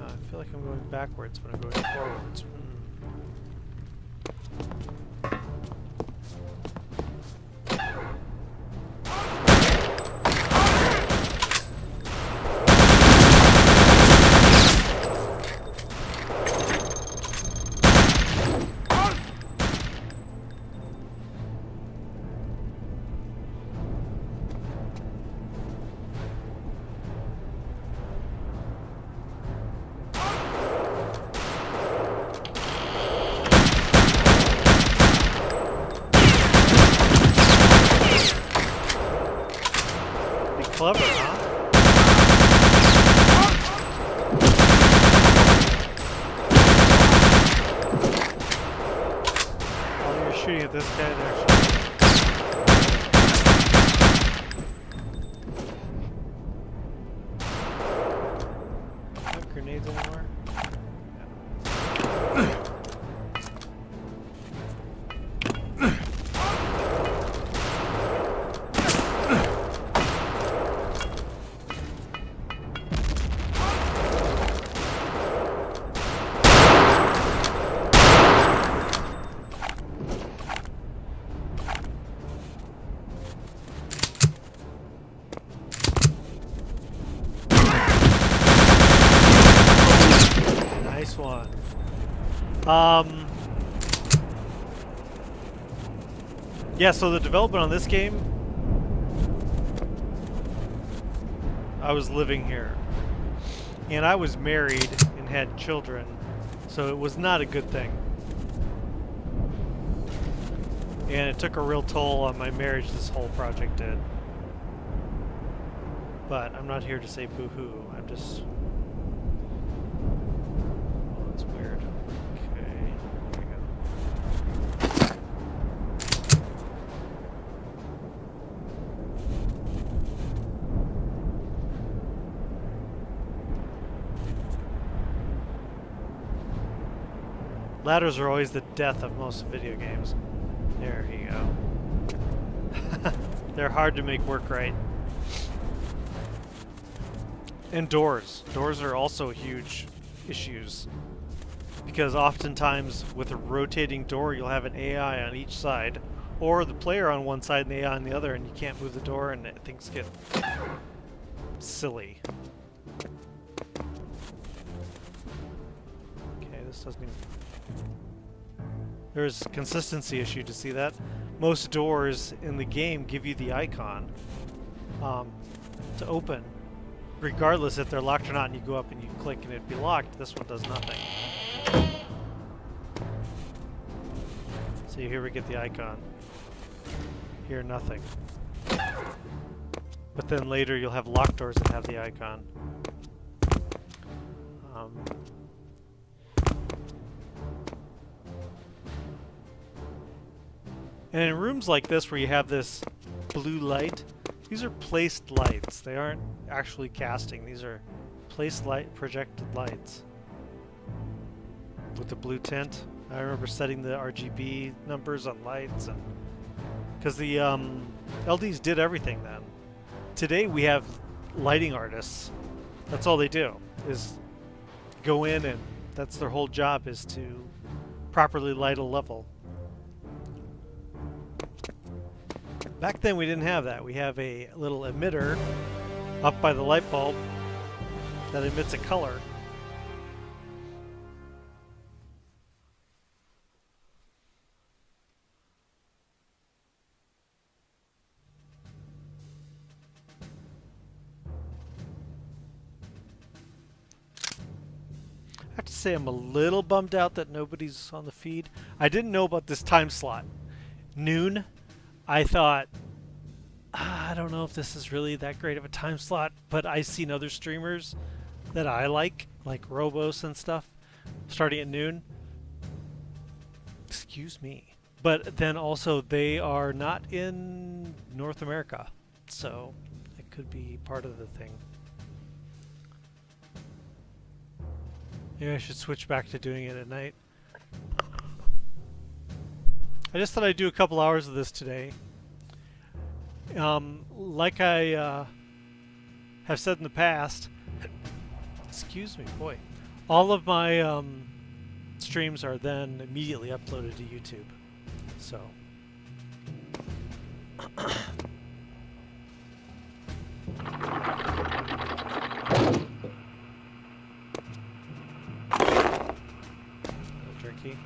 I feel like I'm going backwards when I'm going forwards. Clever, huh? Oh, you're shooting at this guy there. Have grenades anymore? Nice one. Yeah, so the development on this game, I was living here. And I was married and had children, so it was not a good thing. And it took a real toll on my marriage, this whole project did. But I'm not here to say boo-hoo, I'm just... Oh, that's weird. Okay, there we go. Ladders are always the death of most video games. There you go. They're hard to make work right. And doors. Doors are also huge issues. Because oftentimes with a rotating door you'll have an AI on each side. Or the player on one side and the AI on the other, and you can't move the door and things get silly. Okay, this doesn't even... There's a consistency issue to see that. Most doors in the game give you the icon to open, regardless if they're locked or not, and you go up and you click and it'd be locked. This one does nothing. So here we get the icon. Here, nothing. But then later you'll have locked doors that have the icon. And in rooms like this where you have this blue light, these are placed lights. They aren't actually casting. These are placed light, projected lights with the blue tint. I remember setting the RGB numbers on lights, and because the LDs did everything then. Today we have lighting artists. That's all they do, is go in, and that's their whole job, is to properly light a level. Back then we didn't have that. We have a little emitter up by the light bulb that emits a color. I have to say I'm a little bummed out that nobody's on the feed. I didn't know about this time slot. Noon. I thought, I don't know if this is really that great of a time slot, but I've seen other streamers that I like Robos and stuff, starting at noon. Excuse me. But then also they are not in North America, so it could be part of the thing. Maybe I should switch back to doing it at night. I just thought I'd do a couple hours of this today. Like I have said in the past, excuse me, boy, all of my streams are then immediately uploaded to YouTube. So tricky.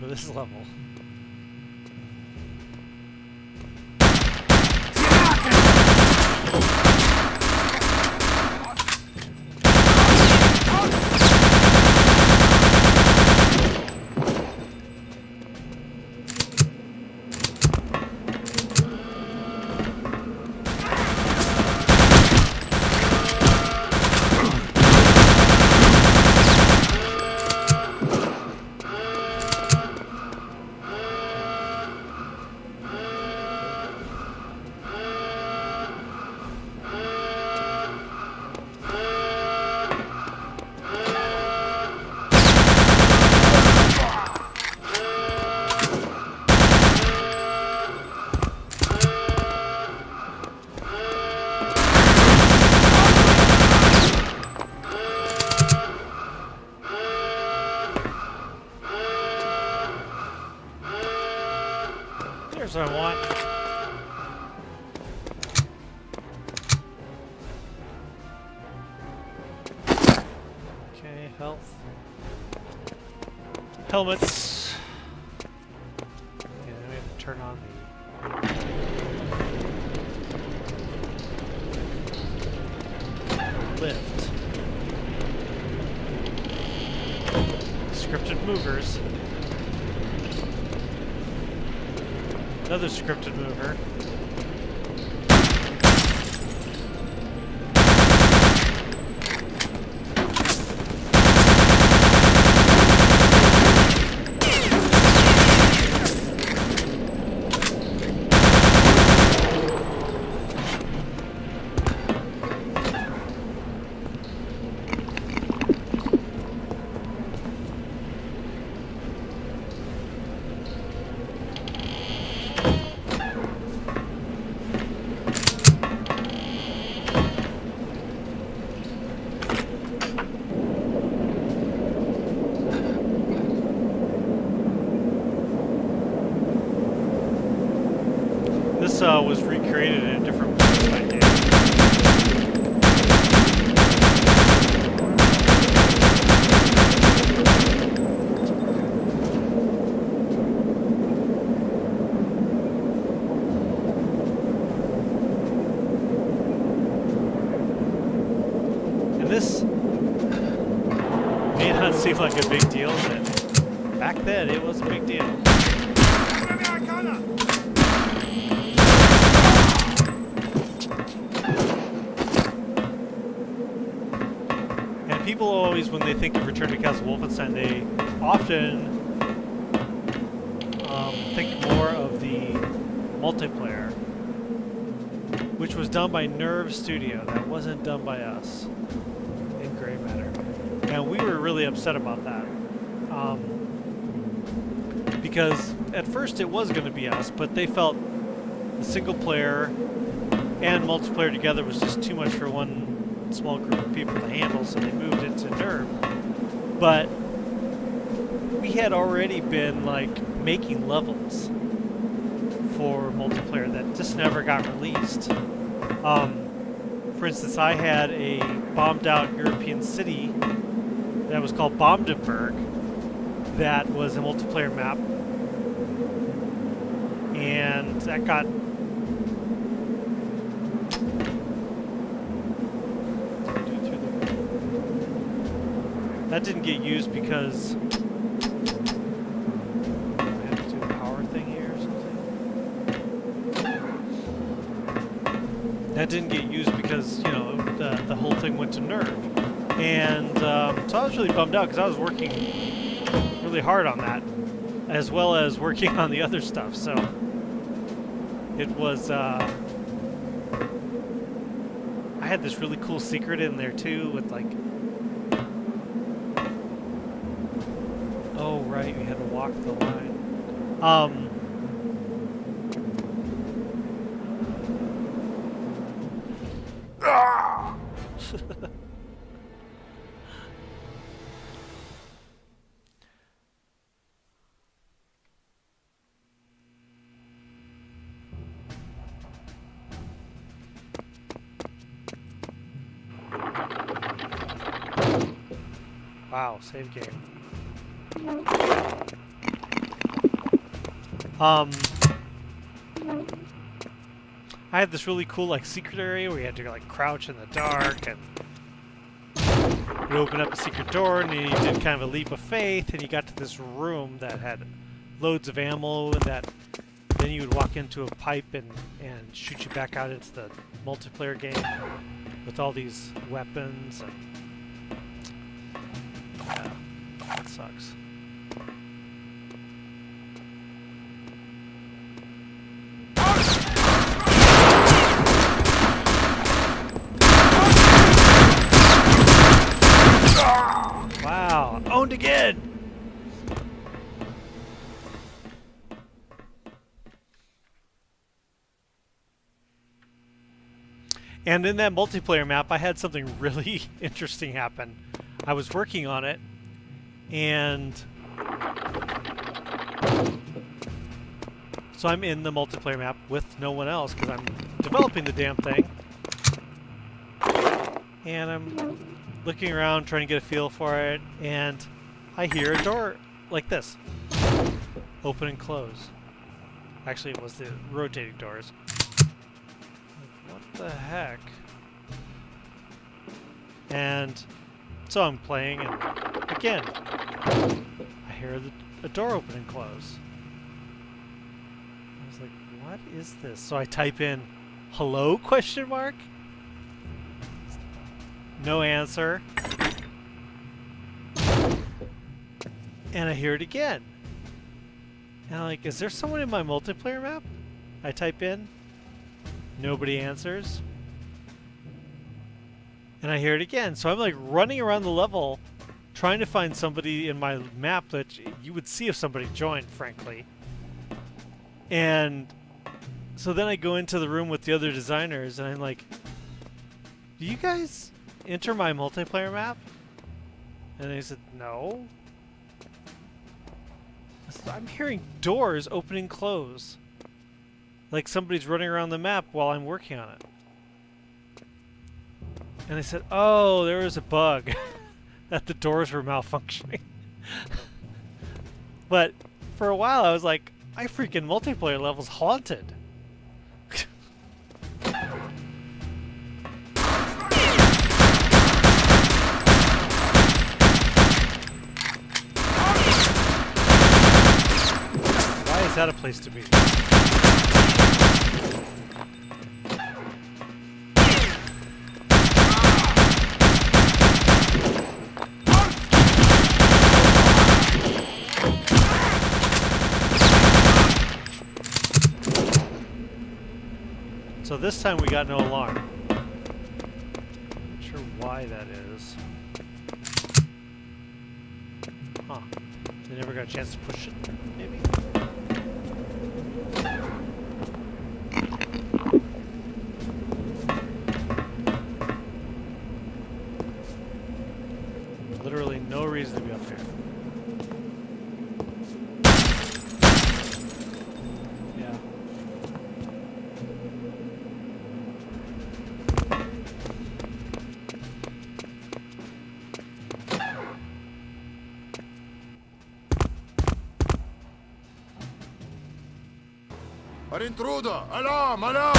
This level. There's what I want. Okay, health. Helmets. Okay, then we have to turn on the lift. Scripted movers. Another scripted mover. This was recreated in a different Wolfenstein game. And this may not seem like a big deal, but back then it was a big deal. People always, when they think of Return to Castle Wolfenstein, they often think more of the multiplayer, which was done by Nerve Studio. That wasn't done by us in Grey Matter. And we were really upset about that. Because at first it was going to be us, but they felt the single player and multiplayer together was just too much for one small group of people to handle, so they moved it to Nerve. But we had already been like making levels for multiplayer that just never got released. For instance, I had a bombed out European city that was called Bomdenburg that was a multiplayer map. And that got... That didn't get used because... I have to do a power thing here or something. That didn't get used because, you know, the whole thing went to nerf. And so I was really bummed out because I was working really hard on that, as well as working on the other stuff. So it was... I had this really cool secret in there too with like... Oh, right, we had to walk the line. Wow, save game. I had this really cool like secret area where you had to like crouch in the dark, and you open up a secret door, and then you did kind of a leap of faith, and you got to this room that had loads of ammo, and that then you would walk into a pipe and shoot you back out into the multiplayer game with all these weapons. And yeah, that sucks. Wow, owned again! And in that multiplayer map, I had something really interesting happen. I was working on it, and so I'm in the multiplayer map with no one else because I'm developing the damn thing. And I'm looking around trying to get a feel for it, and I hear a door like this. Open and close. Actually, it was the rotating doors. What the heck? And so I'm playing, and again, I hear a door open and close. I was like, what is this? So I type in, hello, question mark? No answer. And I hear it again. And I'm like, is there someone in my multiplayer map? I type in. Nobody answers. And I hear it again. So I'm like running around the level trying to find somebody in my map that you would see if somebody joined, frankly. And so then I go into the room with the other designers, and I'm like, do you guys enter my multiplayer map? And they said, no. I said, I'm hearing doors open and close. Like somebody's running around the map while I'm working on it. And they said, oh, there was a bug. That the doors were malfunctioning. But for a while I was like, my freaking multiplayer level's haunted. Why is that a place to be? So this time we got no alarm. Not sure why that is. Huh. They never got a chance to push it, maybe? Literally no reason to be up here. Yeah. An intruder! Alarm! Alarm!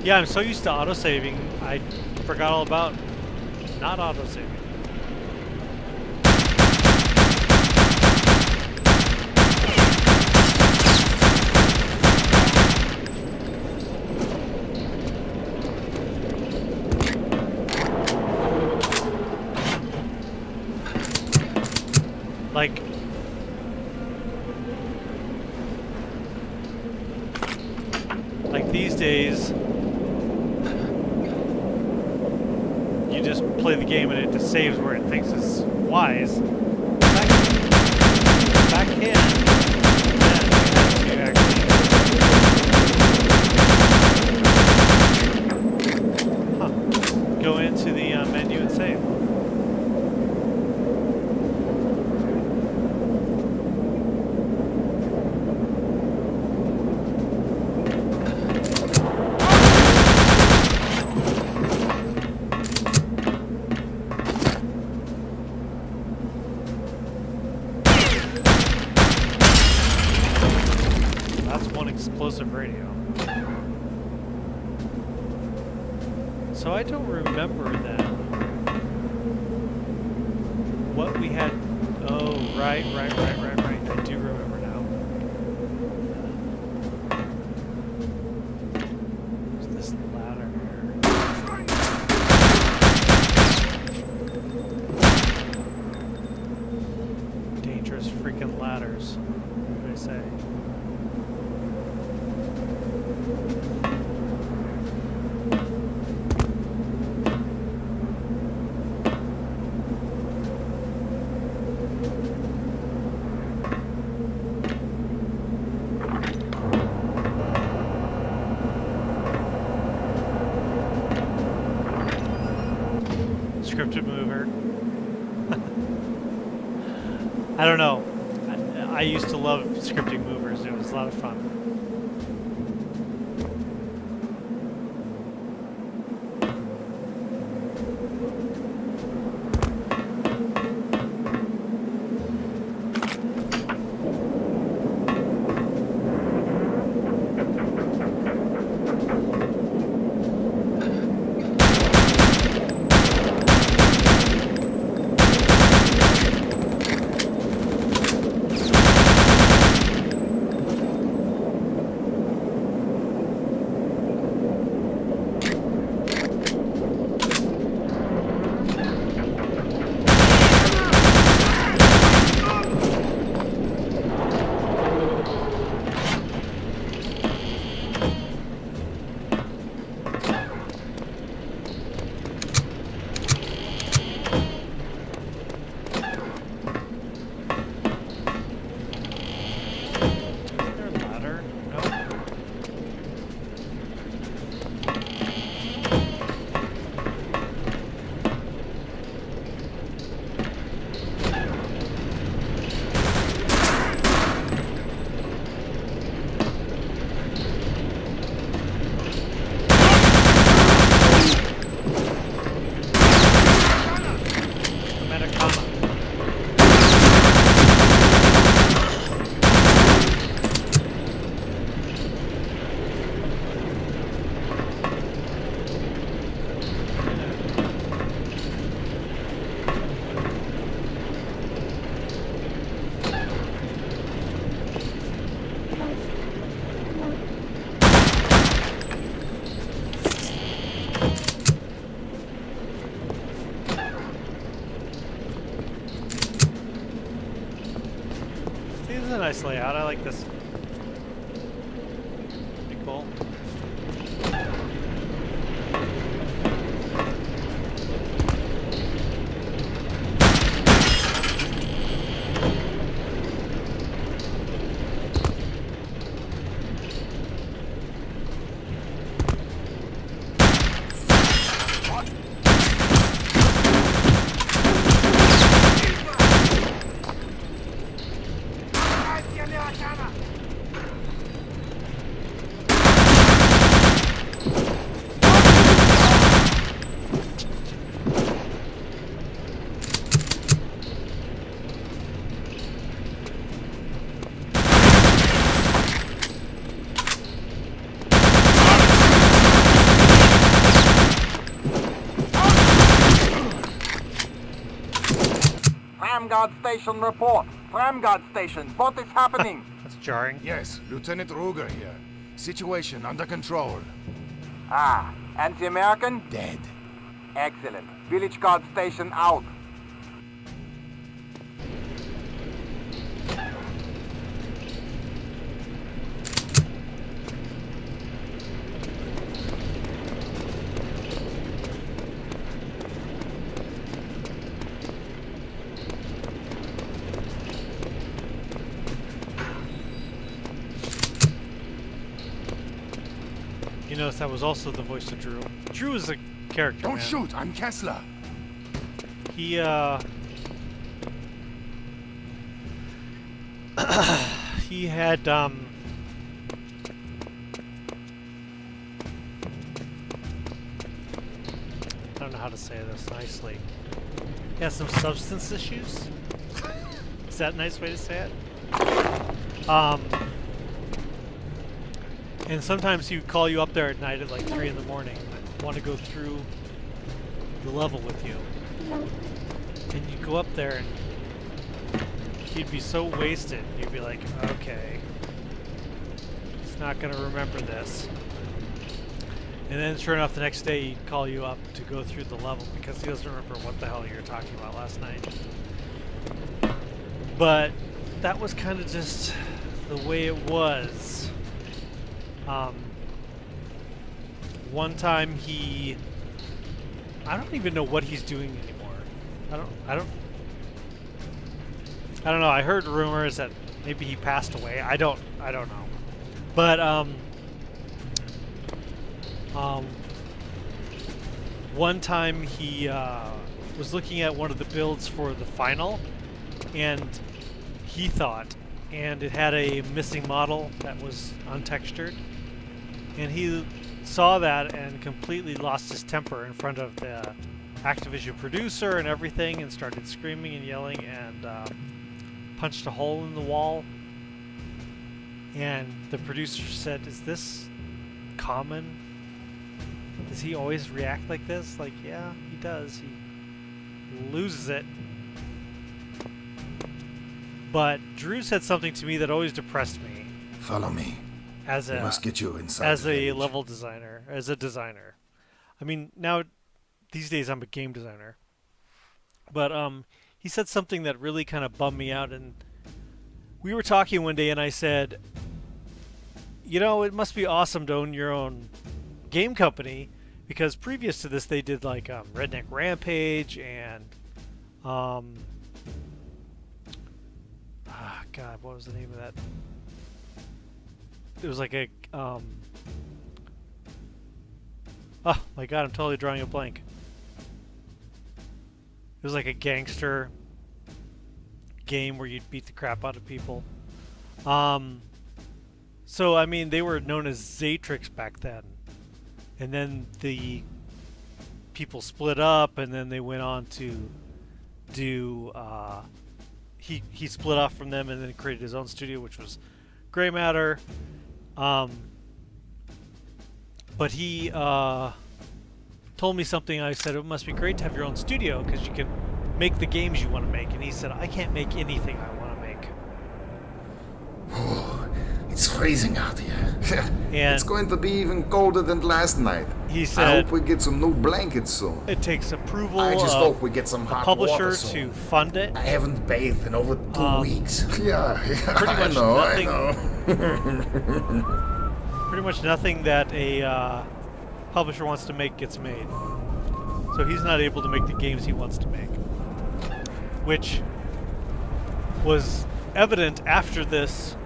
Yeah, I'm so used to autosaving, I forgot all about not autosaving. Like these days, you just play the game and it just saves where it thinks is wise. Back in, then you have to actually go into the menu and save. Explosive radio. So I don't remember then what we had. Oh, right. I do remember now. There's this ladder here. Dangerous freaking ladders. What did I say? Scripted mover. I don't know. I used to love scripting movers. It was a lot of fun. This is a nice layout. I like this. Pretty cool. Guard Station report. Guard Station, what is happening? That's jarring. Yes, Lieutenant Ruger here. Situation under control. Ah, and the American? Dead. Excellent. Village Guard Station out. You notice that was also the voice of Drew. Drew is a character. Don't man. shoot, I'm Kessler. He he had I don't know how to say this nicely. He has some substance issues. Is that a nice way to say it? And sometimes he would call you up there at night at like 3 in the morning and want to go through the level with you. And you'd go up there and he'd be so wasted, you'd be like, okay, he's not going to remember this. And then sure enough, the next day he'd call you up to go through the level because he doesn't remember what the hell you were talking about last night. But that was kind of just the way it was. One time I don't even know what he's doing anymore. I don't know. I heard rumors that maybe he passed away. I don't know. But one time he was looking at one of the builds for the final, and he thought, and it had a missing model that was untextured, and he saw that and completely lost his temper in front of the Activision producer and everything, and started screaming and yelling, and punched a hole in the wall. And the producer said, "Is this common? Does he always react like this?" Like, yeah, he does. He loses it. But Drew said something to me that always depressed me. Follow me. As We a must get you inside as the a village. level designer, as a designer. I mean, now these days I'm a game designer. But he said something that really kind of bummed me out, and we were talking one day and I said, you know, it must be awesome to own your own game company, because previous to this they did like Redneck Rampage and God, what was the name of that? It was like a oh my God, I'm totally drawing a blank. It was like a gangster game where you'd beat the crap out of people. So I mean, they were known as Zatrix back then, and then the people split up, and then they went on to do. He split off from them and then created his own studio, which was Gray Matter. But he told me something. I said, it must be great to have your own studio because you can make the games you want to make. And he said, I can't make anything I want to make. Oh, it's freezing out here. And It's going to be even colder than last night. he I said, hope we get some new blankets soon. it takes approval I just of hope we get some the hot publisher water soon. to fund it. I haven't bathed in over 2 weeks. Yeah, Pretty much I nothing. know. Pretty much nothing that a publisher wants to make gets made. So he's not able to make the games he wants to make, which was evident after this.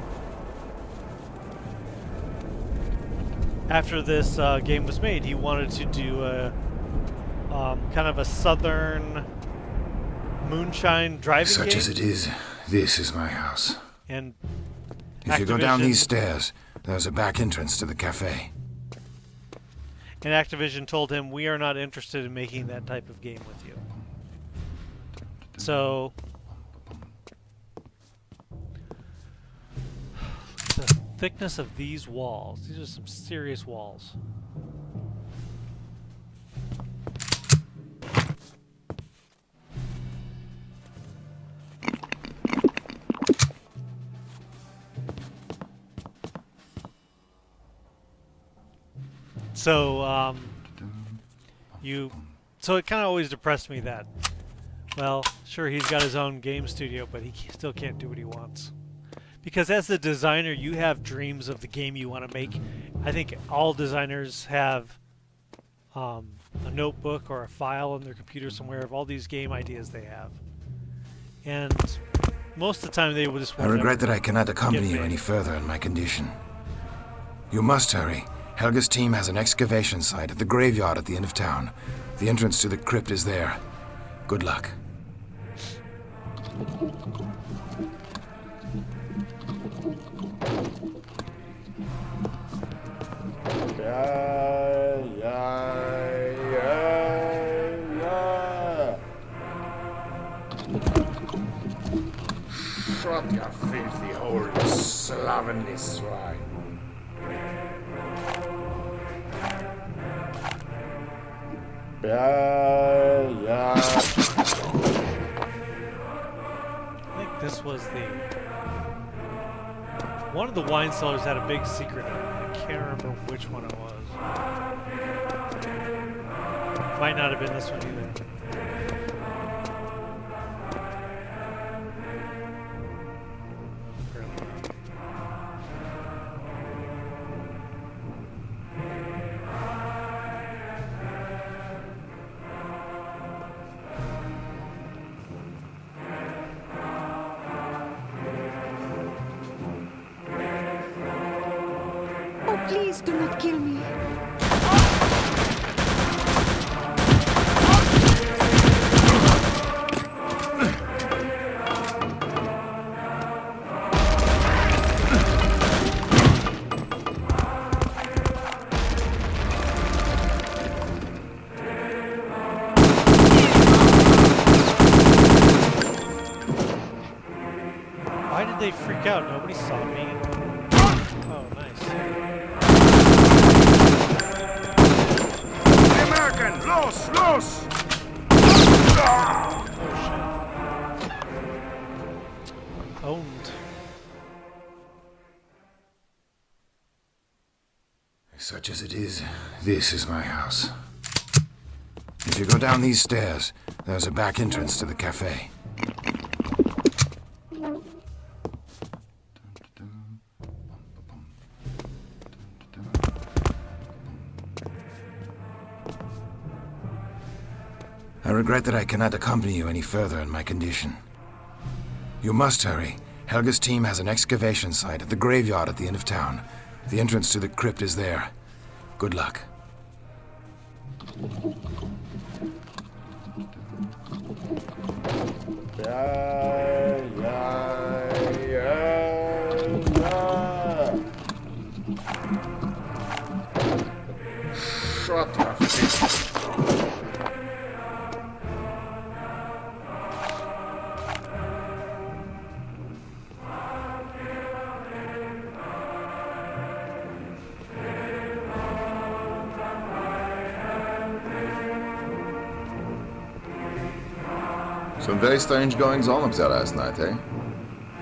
After this game was made, he wanted to do a kind of a southern moonshine driving Such game. as it is, this is my house. And If you go down Activision- these stairs, there's a back entrance to the cafe. And Activision told him, we are not interested in making that type of game with you. So the thickness of these walls. These are some serious walls. So so it kind of always depressed me that, well, sure, he's got his own game studio, but he still can't do what he wants. Because as the designer, you have dreams of the game you want to make. I think all designers have a notebook or a file on their computer somewhere of all these game ideas they have. And most of the time they will just I regret that I cannot accompany you any further in my condition. You must hurry. Helga's team has an excavation site at the graveyard at the end of town. The entrance to the crypt is there. Good luck. Shut your filthy old slovenly swine. I think this was one of the wine cellars had a big secret. I can't remember which one it was. Might not have been this one either. Please do not kill me. Why did they freak out? Nobody saw me. Oh, nice. Los! Los! Oh, shit. Owned. Such as it is, this is my house. If you go down these stairs, there's a back entrance to the cafe. I regret that I cannot accompany you any further in my condition. You must hurry. Helga's team has an excavation site at the graveyard at the end of town. The entrance to the crypt is there. Good luck. Shut up. Some very strange goings-on up there last night, eh?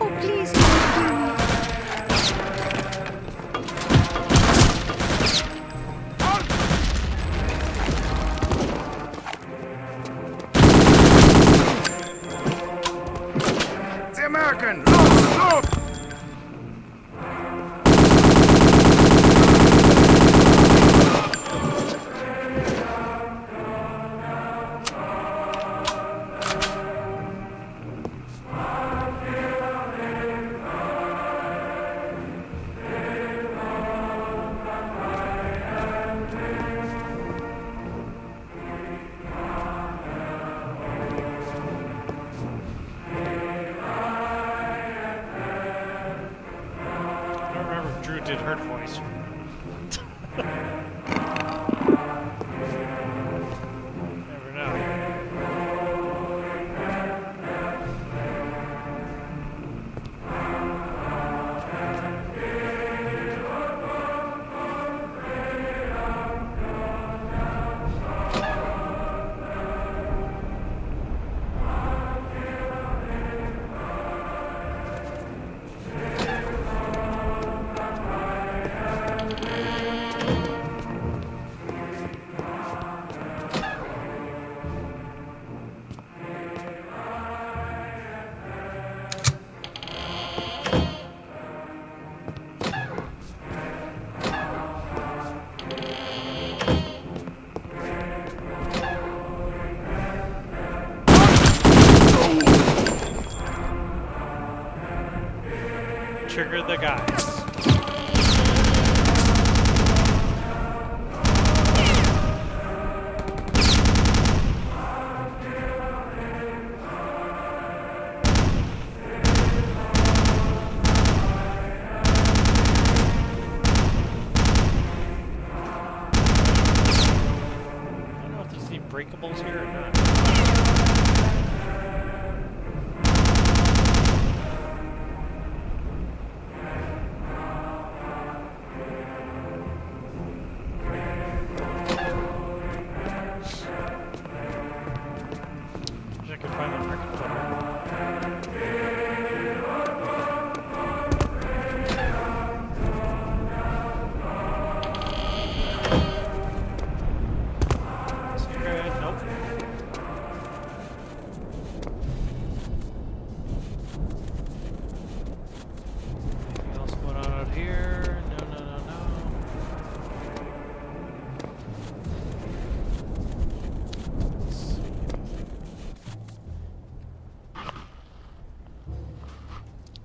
Oh, please do not kill me. The American! Look! Look! Did her voice. Never know. other guys. Breakables here or not? Wish I could find a record player.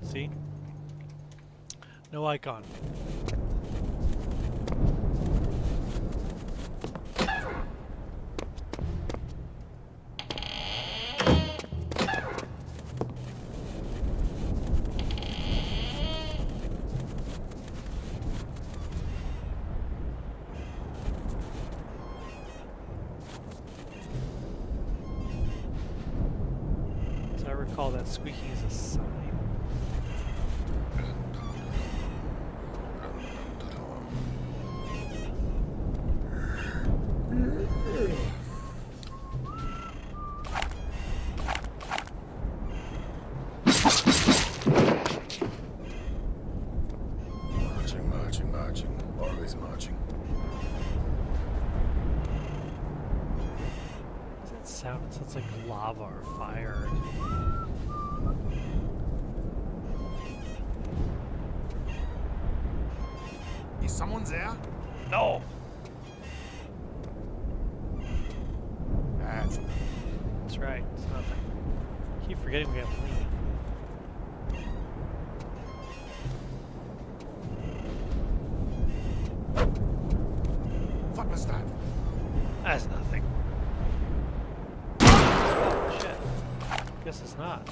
See? No icon. As I recall, that squeaking is a sign. Marching, always marching. What's that sound? It sounds like lava or fire. Is someone there? No! That's right, it's nothing. I keep forgetting we have lead. What was that? That's nothing. Oh, shit. Guess it's not.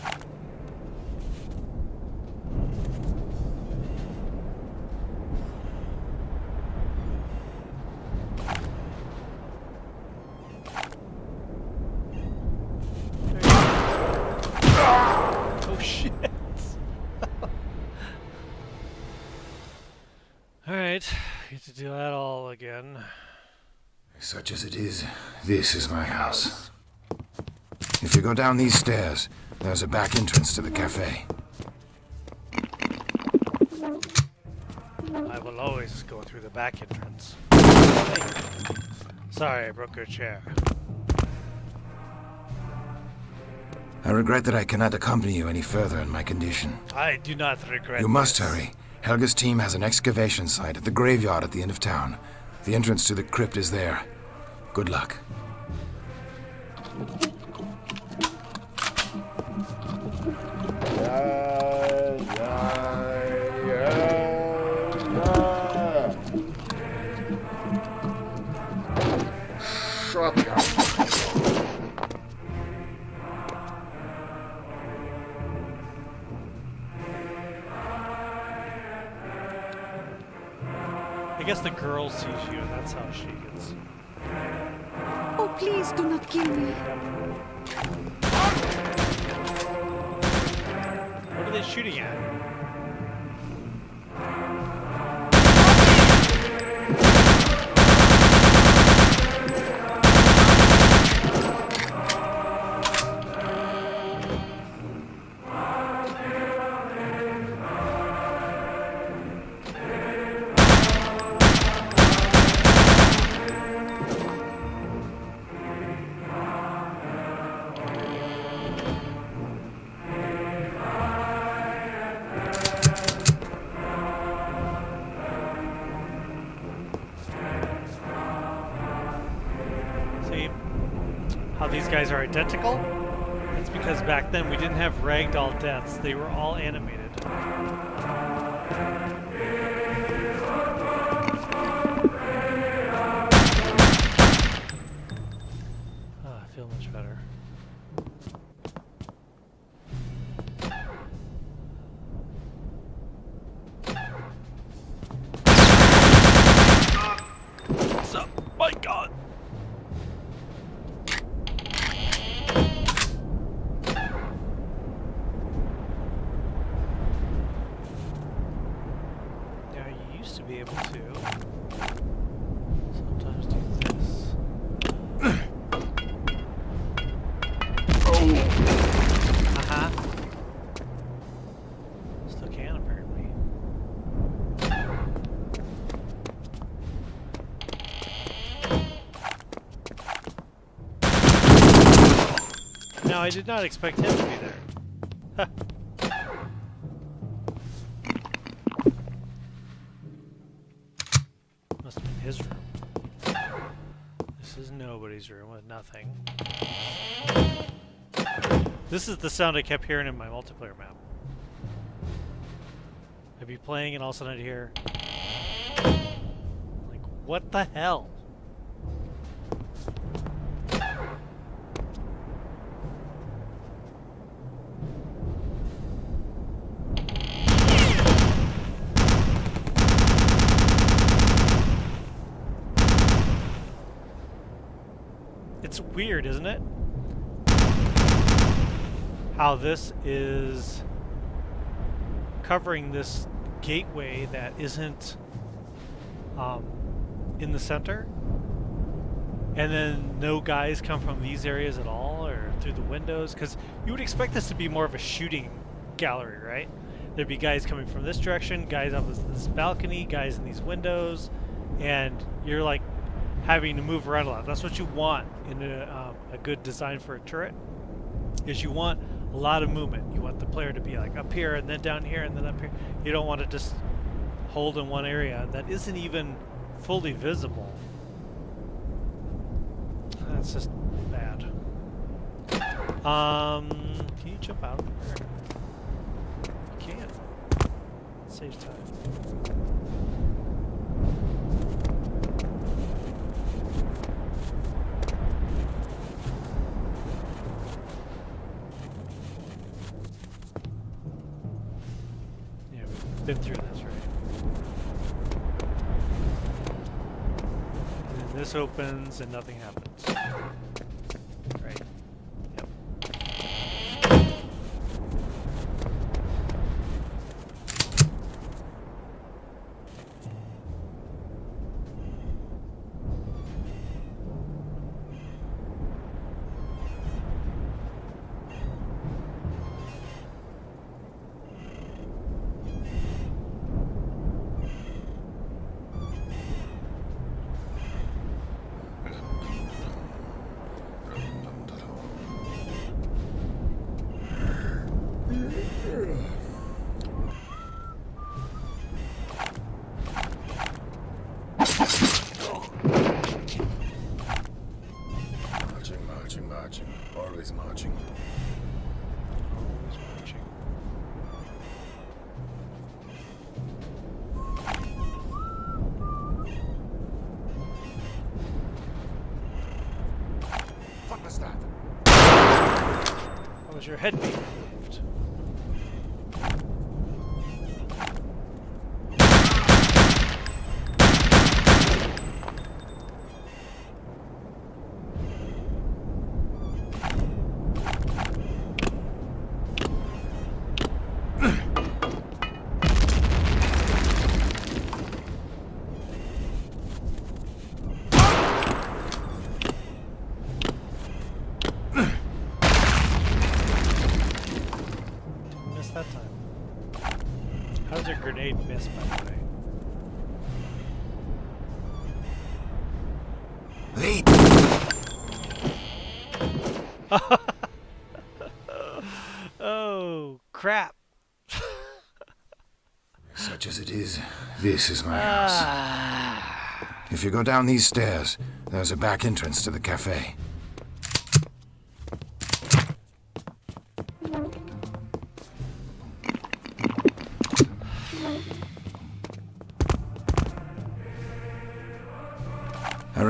Oh, shit. Alright, get to do that all again. Such as it is, this is my house. If you go down these stairs, there's a back entrance to the cafe. I will always go through the back entrance. Hey. Sorry, I broke your chair. I regret that I cannot accompany you any further in my condition. I do not regret You must this. hurry. Helga's team has an excavation site at the graveyard at the end of town. The entrance to the crypt is there. Good luck. Shut up. I guess the girl sees you, and that's how she gets. Oh, please do not kill me. What are they shooting at? How these guys are identical? It's because back then we didn't have ragdoll deaths. They were all animated. I feel much better. What's up? My God! Now you used to be able to sometimes do this. Uh-huh. Still can, apparently. No, I did not expect him to be there. Must have been his room. This is nobody's room with nothing. This is the sound I kept hearing in my multiplayer map. I'd be playing and all of a sudden I'd hear... like, what the hell? It's weird, isn't it? How this is covering this gateway that isn't in the center, and then no guys come from these areas at all or through the windows, because you would expect this to be more of a shooting gallery, right? There'd be guys coming from this direction, guys up this balcony, guys in these windows, and you're like having to move around a lot. That's what you want in a good design for a turret, is you want a lot of movement. You want the player to be like up here and then down here and then up here. You don't want to just hold in one area that isn't even fully visible. That's just bad. Can you jump out of there? You can. It saves time. Been through this, right? And then this opens and nothing happens. Right. Yep. Marching. Always marching. Always marching. What was that? How was your head being removed? That time. How's your grenade miss, by the way? Oh, crap. Such as it is, this is my house. If you go down these stairs, there's a back entrance to the cafe.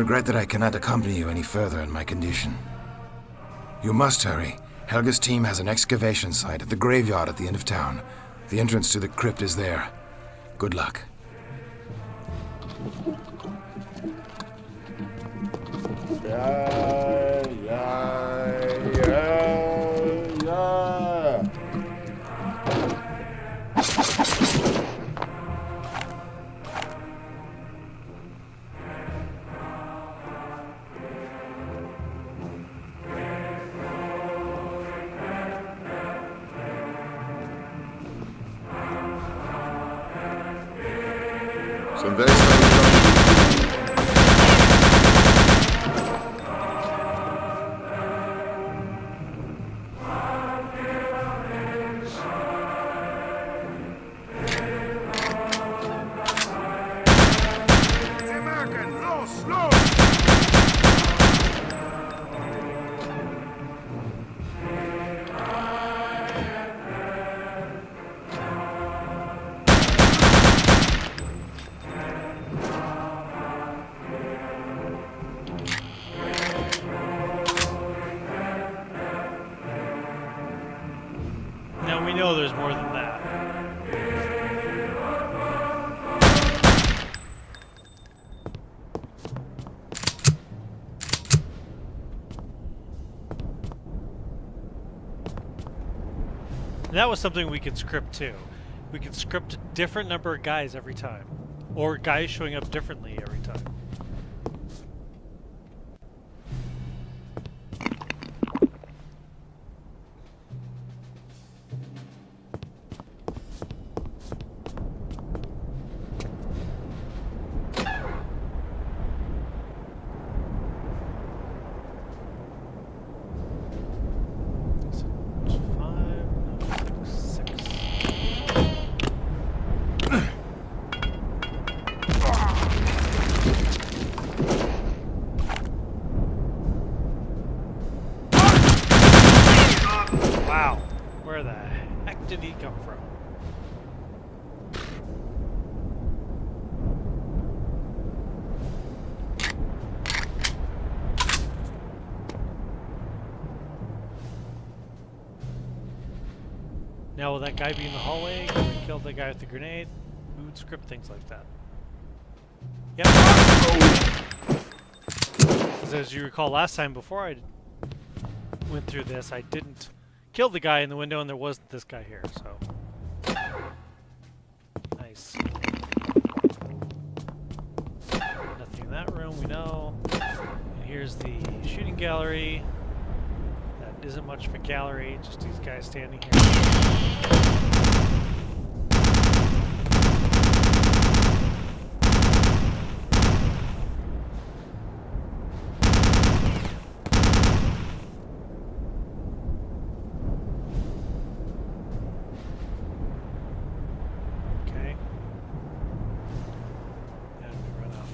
regret that I cannot accompany you any further in my condition. You must hurry. Helga's team has an excavation site at the graveyard at the end of town. The entrance to the crypt is there. Good luck. Some very strange. Now we know there's more than that. And that was something we could script too. We could script a different number of guys every time. Or guys showing up differently every time. Wow, where the heck did he come from? Now will that guy be in the hallway? Can we kill the guy with the grenade? We would script things like that. Yep. Because as you recall last time before I went through this, I didn't kill the guy in the window and there wasn't this guy here, so. Nice. Nothing in that room, we know. And here's the shooting gallery. That isn't much of a gallery, just these guys standing here.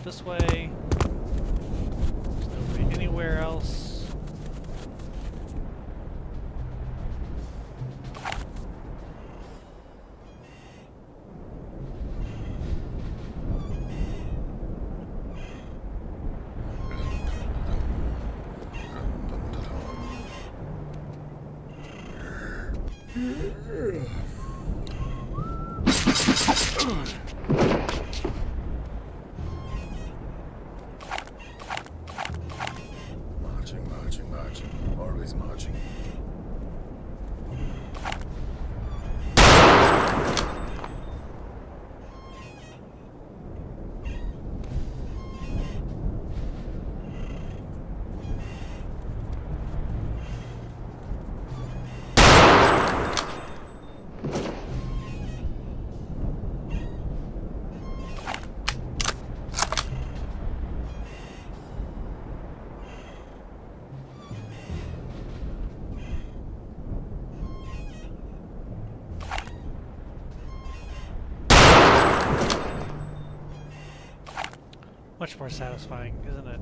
This way. There's nobody anywhere else. Always marching. Much more satisfying, isn't it?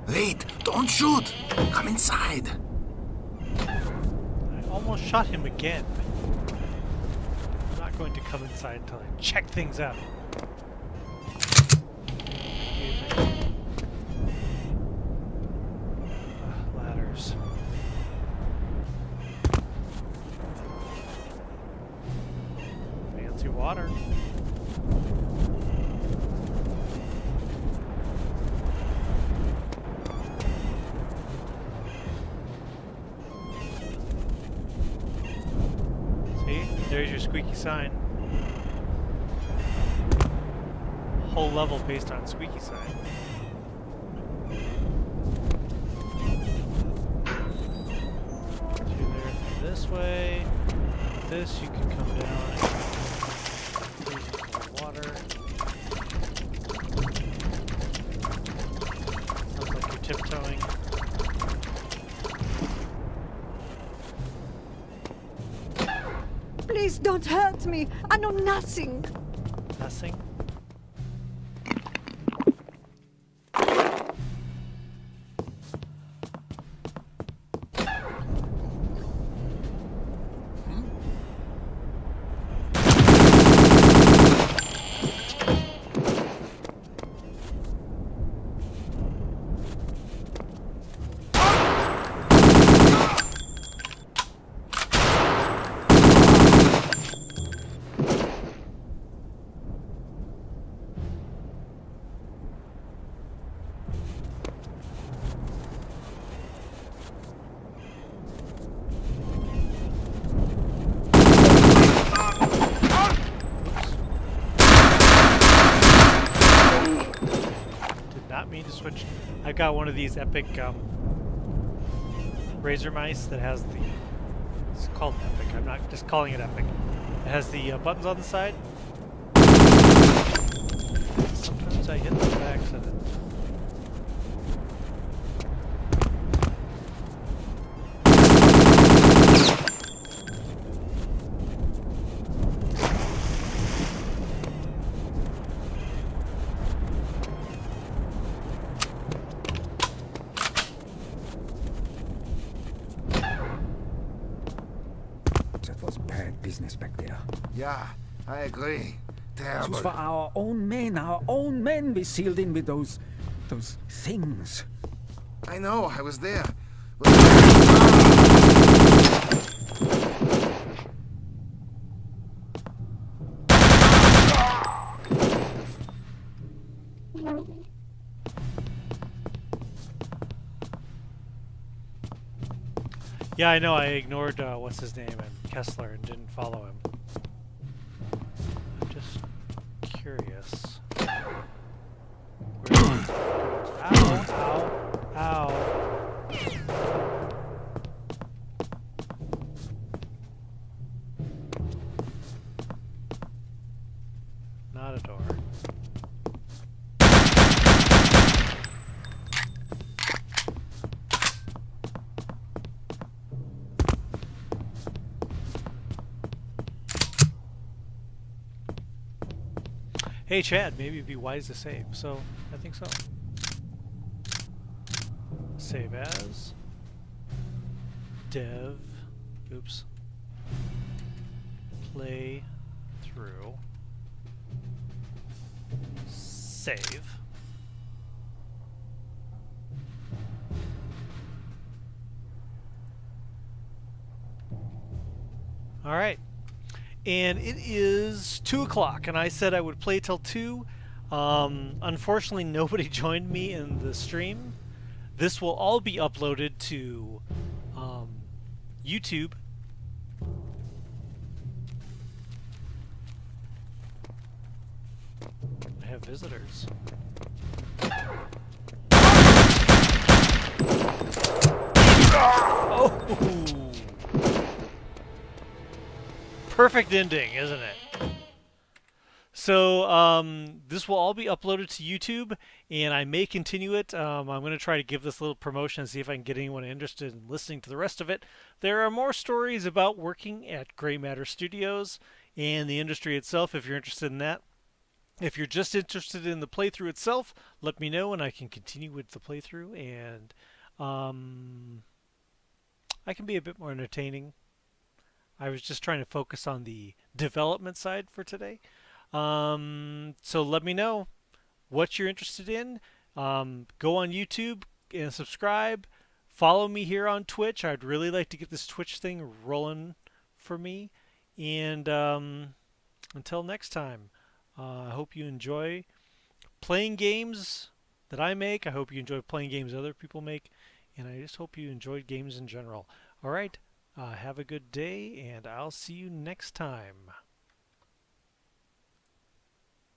Wait! Don't shoot! Come inside! I almost shot him again. going to come inside until I check things out. Ladders. Fancy water. There's your squeaky sign. Whole level based on squeaky sign. Through there, through this way. With this, you can come down and freezing cold water. Sounds like you're tiptoeing. Please don't hurt me. I know nothing. Nothing? To switch. I've got one of these epic razor mice that has the. It's called epic. I'm not just calling it epic. It has the buttons on the side. Sometimes I hit them by accident. Business back there. Yeah, I agree. It Terrible. was for our own men we sealed in with those things. I know, I was there. Yeah, I know. I ignored what's his name and Kessler and didn't follow him. I'm just curious. Ow! Ow! Ow! Not a door. Hey Chad, maybe it'd be wise to save, so I think so. Save as dev, oops, play through, save. All right. And it is 2 o'clock, and I said I would play till 2. Unfortunately, nobody joined me in the stream. This will all be uploaded to YouTube. I have visitors. Oh! Perfect ending, isn't it? So this will all be uploaded to YouTube, and I may continue it. I'm going to try to give this little promotion and see if I can get anyone interested in listening to the rest of it. There are more stories about working at Gray Matter Studios and the industry itself if you're interested in that. If you're just interested in the playthrough itself, let me know and I can continue with the playthrough, and I can be a bit more entertaining. I was just trying to focus on the development side for today. So let me know what you're interested in. Go on YouTube and subscribe. Follow me here on Twitch. I'd really like to get this Twitch thing rolling for me. And until next time, I hope you enjoy playing games that I make. I hope you enjoy playing games other people make. And I just hope you enjoyed games in general. All right. Have a good day, and I'll see you next time.